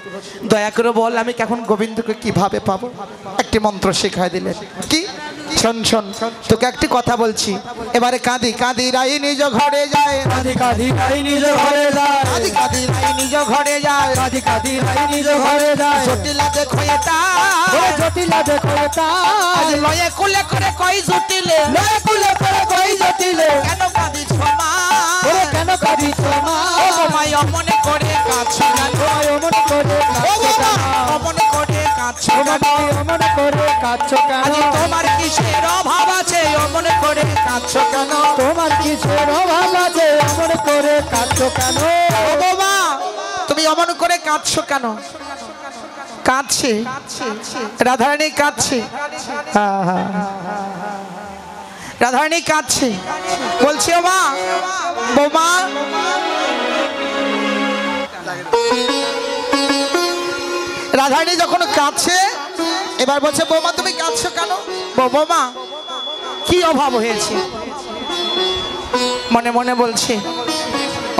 দয়া করে বল আমি এখন গোবিন্দকে কিভাবে পাবো? একটি মন্ত্র শেখায় দিলেন। কি? শোন শোন, তোকে একটি কথা বলছি। এবারে কাঁদি কাঁদি রাই নিজ ঘরে যায়, কাঁদি কাঁদি রাই নিজ ঘরে যায়, কাঁদি কাঁদি রাই নিজ ঘরে যায়, কাঁদি কাঁদি রাই নিজ ঘরে যায়। জটিলা দেখো এটা, ওরে জটিলা দেখো এটা, আজ লয়ে কুলে করে কই জটিলে, লয়ে কুলে করে কই জটিলে, কেন কাঁদিছ মা? ওরে কেন কাঁদিছ মা? ও মাই অমনে করে কাঁদছো কেন? তোমায় অমন করে ও কাঁদছো বাবা কেন? অমনে করে কাঁদছো কেন? তোমায় অমন করে কাঁদছো কেন? আজ তোমার কিসের অভাব আছে অমনে করে কাঁদছো কেন? তোমার কিসের অভাব আছে অমন করে কাঁদছো কেন? ও বাবা তুমি অমন করে কাঁদছো কেন? কাঁদছে রাধারানী, কাঁদছে রাধারানী, কাঁদছে। বলছি ও মা, বৌমা রাধারানী যখন কাঁদছে এবার বলছে বৌমা তুমি কাঁদছো কেন? বৌমা কি অভাব হয়েছে? মনে মনে বলছে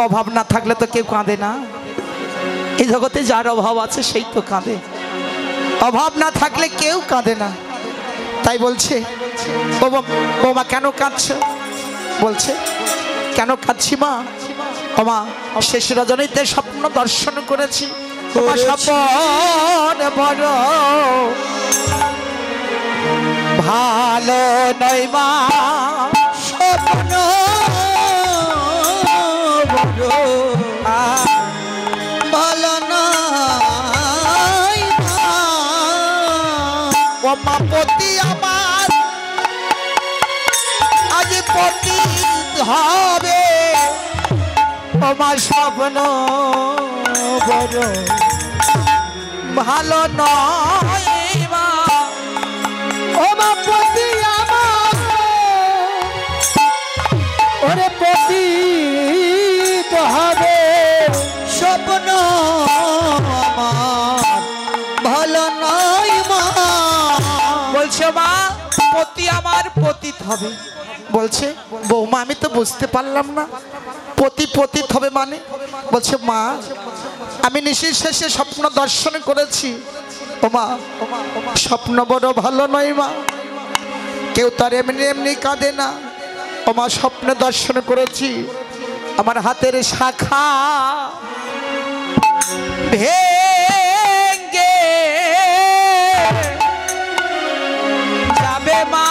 অভাব না থাকলে তো কেউ কাঁদে না, এই জগতে যার অভাব আছে সেই তো কাঁদে, অভাব না থাকলে কেউ কাঁদে না। তাই বলছে বৌমা কেন কাঁদছো? বলছে কেন কাঁদছি মা? ও মা শেষ রজনীতে স্বপ্ন দর্শন করেছি, তোমার স্বপ্ন বড় ভালো নয় মা, স্বপ্ন বড় ভালো নয় মা। ও মা পতি আমার আজ পতি হবে, ও মা স্বপ্ন বড় ভালো নয় মা। ও মা পতি আমার, ওরে পতি তো হবে, স্বপ্ন আমার ভালো নয় মা। বলছে মা পতি আমার পতিত হবে। বলছে বৌমা আমি তো বুঝতে পারলাম না পতিত হবে মানে? বলছে মা আমি নিশির শেষে স্বপ্ন দর্শন করেছি, ও মা স্বপ্ন বড় ভালো নয় মা, কেউ তার এমনি এমনি কাঁদে না। ও মা স্বপ্ন দর্শন করেছি আমার হাতের শাখা ভেঙ্গে যাবে মা,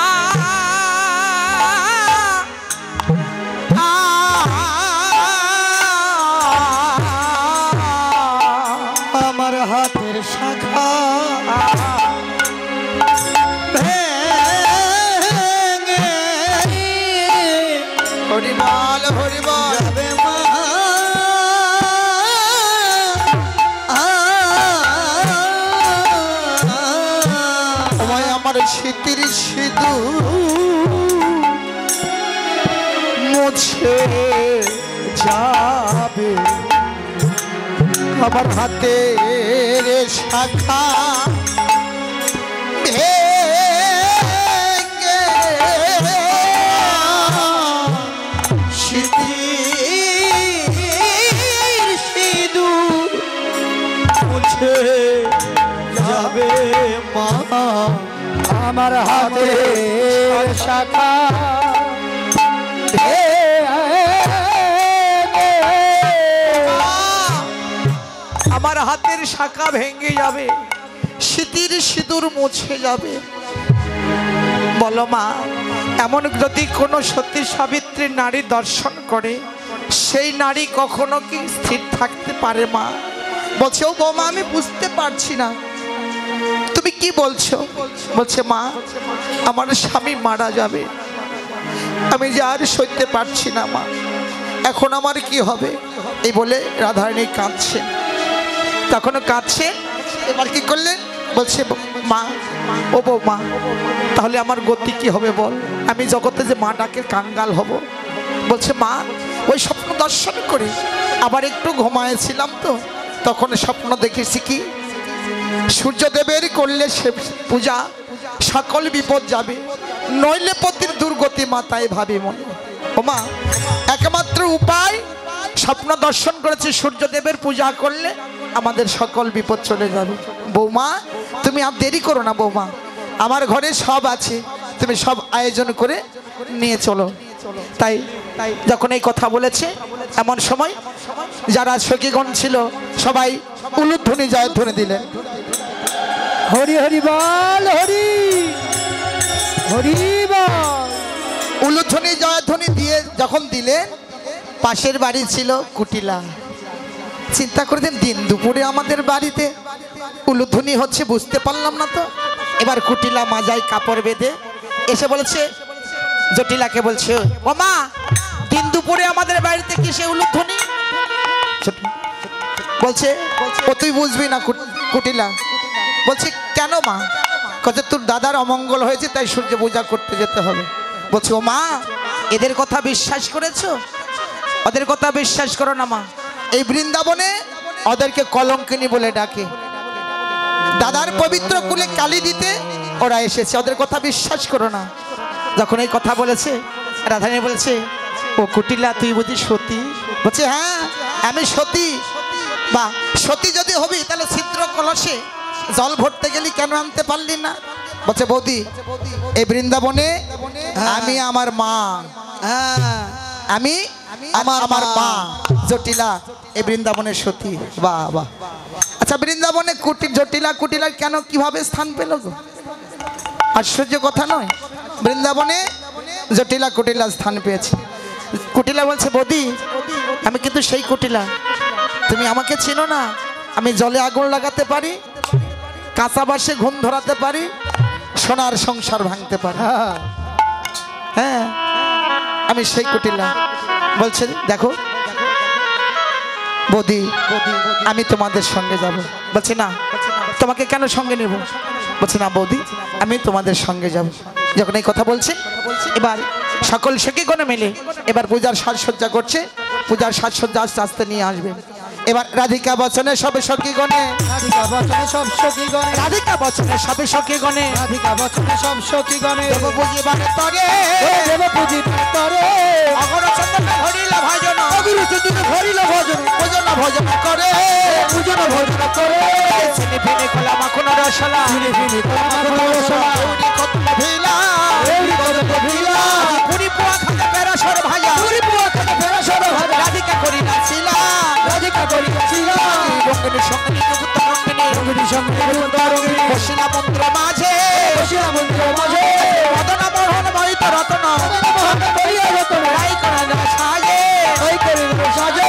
যাবে আমার হাতের শাখা ভেঙে স্মৃতির সিঁদুর মুছে যাবে মা আমার হাতে শাখা আমার হাতের শাখা ভেঙে যাবে স্মৃতির সিঁদুর মুছে যাবে। বলো মা, এমন যদি কোনো সতী সাবিত্রী নারী দর্শন করে সেই নারী কখনো কি স্থির থাকতে পারে মা? বলছে ও বৌমা আমি বুঝতে পারছি না তুমি কি বলছো। বলছে মা আমার স্বামী মারা যাবে, আমি যে আর সইতে পারছি না মা, এখন আমার কি হবে? এই বলে রাধারানী কাঁদছেন। তখনও কাঁদছে। এবার কি করলেন? বলছে মা ও বৌমা তাহলে আমার গতি কি হবে বল, আমি জগতে যে মা ডাকে কাঙ্গাল হব। বলছে মা ওই স্বপ্ন দর্শন করে আবার একটু ঘুমায়েছিলাম তো, তখন স্বপ্ন দেখেছি কি সূর্যদেবের করলে সে পূজা সকল বিপদ যাবে, নইলে পতির দুর্গতি মাতায় ভাবি মনে। ও মা একমাত্র উপায় স্বপ্ন দর্শন করেছে সূর্যদেবের পূজা করলে আমাদের সকল বিপদ চলে যাবে। বৌমা তুমি আর দেরি করো না বৌমা, আমার ঘরে সব আছে, তুমি সব আয়োজন করে নিয়ে চলো। তাই যখন এই কথা বলেছে এমন সময় যারা সখীগণ ছিল সবাই উলুধ্বনি জয়ধ্বনি দিলেন। হরি হরি বল হরি হরি বল। উলুধ্বনি জয়ধ্বনি দিয়ে যখন দিলেন, পাশের বাড়ি ছিল কুটিলা। চিন্তা করে দেন দিন দুপুরে আমাদের বাড়িতে উলুধ্বনি হচ্ছে, বুঝতে পারলাম না তো। এবার কুটিলা মাজায় কাপড় বেঁধে এসে বলেছে জটিলাকে, বলছে ও মা দিন দুপুরে আমাদের বাড়িতে কিসে উলুধ্বনি? বলছে ও তুই বুঝবি না কুটিলা। বলছে কেন মা? কত তোর দাদার অমঙ্গল হয়েছে তাই সূর্য পূজা করতে যেতে হবে। বলছে ও মা এদের কথা বিশ্বাস করেছো? ওদের কথা বিশ্বাস করো না মা, এই বৃন্দাবনে ওদেরকে কলঙ্কিনী বলে ডাকে, দাদার পবিত্র কুলে কালি দিতে ওরা এসেছে, ওদের কথা বিশ্বাস করো না। যখন এই কথা বলেছে রাধারানী বলেছে ও কুটিলা তুই বুঝি সতী? বলছে হ্যাঁ আমি সতী। বা সতী যদি হবি তাহলে ছিদ্র কলসে জল ভরতে গেলি কেন আনতে পারলি না? বলছে বৌদি এই বৃন্দাবনে আমি আমার মা, আমি আমার মা জটিলা এই বৃন্দাবনের সতী। বাহ বাহ। আচ্ছা বৃন্দাবনে জটিলা কুটিলার কেন কিভাবে স্থান পেল গো? আশ্চর্য কথা নয়, বৃন্দাবনে জটিলা কুটিলা স্থান পেয়েছে। কুটিলা বলছে বৌদি আমি কিন্তু সেই কুটিলা, তুমি আমাকে চিনো না। আমি জলে আগুন লাগাতে পারি, কাঁচা বাসে ঘুম ধরাতে পারি, সোনার সংসার ভাঙতে পারি। হ্যাঁ আমি সেই কুটিলা। বলছে দেখো বৌদি আমি তোমাদের সঙ্গে যাব। বলছে না তোমাকে কেন সঙ্গে নেব? বলছে না বৌদি আমি তোমাদের সঙ্গে যাব। যখন এই কথা বলছে এবার সকল সখীগণে মিলে এবার পূজার সাজসজ্জা করছে, পূজার সাজসজ্জা আস্তে আস্তে নিয়ে আসবে। এবার রাধিকা বচনে সবে সখীগণে, রাধিকা বচনে সব সখীগণে, রাধিকা বচনে সবে সখীগণে, রাধিকা বচনে সব সখীগণে, দেব পুজিবারে তরে, দেব পূজিবার তরে, অগর চন্দন হরিল ভজন, অগুরু চতুর হরিল ভজন, ভজন ভজন করে, পূজন ভজন করে, চিনি ফিনি খোলা মাখন রসলা, ফিরে ফিরে মাখন রসলা, পুরি কতলা ভিলা, এরি কত ভিলা, পুরি পোয়া খাতে পেরাসর ভাজা, পুরি পুয়া খাতে ফেরাসর ভাজা, রাধিকা করি নাচিলা, রাধিকা করিয়াছিলা, রঙ্গিনী সঙ্গিনী যুক্ত রঙ্গিনী, রঙ্গিনী সঙ্গিনী রঙ্গিনী, বসিলা মন্ত্র মাঝে, বসিয়া মন্ত্র মাঝে, মদন মোহন মহিত রতন, মহান করিয়া রতন, রাই করা সাজে, এই করিল সাজে,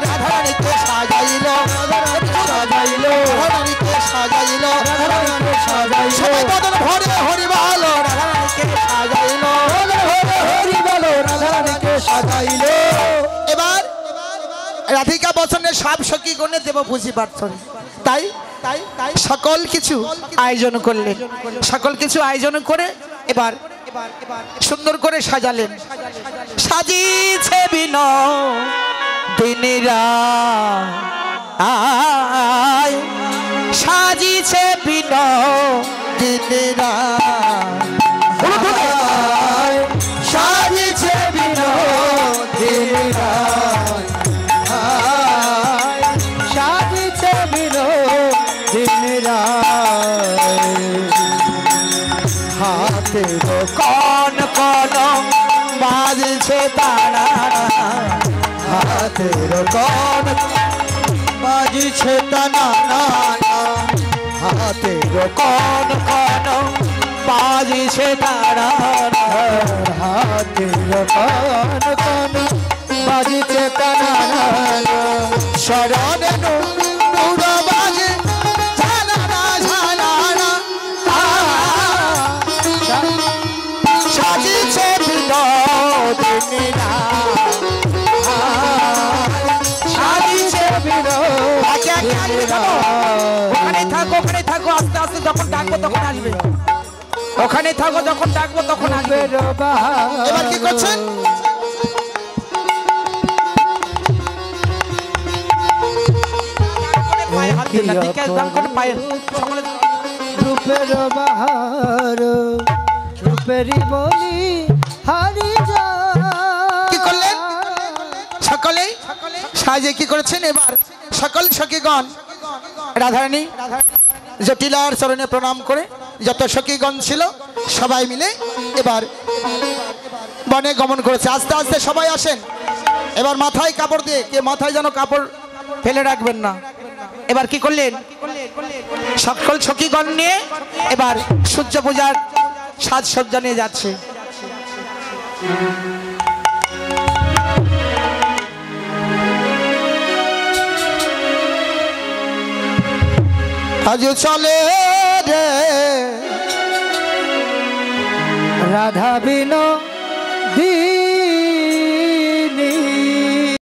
রাধারানীকে সাজাইল, রাধারানীকে সাজাইল, রাধারানীকে সাজাইল, রাধারানীকে সাজাইল, সবাই বদন ভরে হরিবাল, রাধারানীকে সাজাইল। হরি বলো রাধারানীকে সাজাইল। এবার রাধিকা বচনে সব সখী গণে দেব পুজিবার তরে। তাই সকল কিছু আয়োজন করলেন, সকল কিছু আয়োজন করে এবার সুন্দর করে সাজালেন। সাজিছে বিনো দিনেরা আয় সাজিছে বিনোদিনীরা সাজিছে বিনোদিনীরা সাজিছে বিনোদিনীরা হাতের কন কন বাজছে তারা হাতের কন বাজছে টানা হাতের কন কন বাজছে তারা হাতের কন কন বাজছে টানা শরণ পুরো বাজে ঝালানা ঝালানা সাজিছে বিনোদিনীরা সাজিছে বিনোদিনীরা ওখানে থাকো আস্তে আস্তে যখন ডাকবো তখন আসবে ওখানে থাকো যখন ডাকবো তখন আসবে এবার কি করছেন পায়ে হাত দিন না দিকে দাম করে পায়ে সকলে রূপের বাহার রূপেরই বলি হারি যা কি করলেন সকলেই সাজে কি করেছেন এবার সকল সখীগণ রাধারানী জটিলার চরণে প্রণাম করে যত সখীগণ ছিল সবাই মিলে এবার বনে গমন করেছে আস্তে আস্তে সবাই আসেন এবার মাথায় কাপড় দিয়ে কে মাথায় যেন কাপড় ফেলে রাখবেন না এবার কি করলেন সকল সখীগণ নিয়ে এবার সূর্য পূজার সাজসজ্জা নিয়ে যাচ্ছে আজ চলে রে রাধা বিনো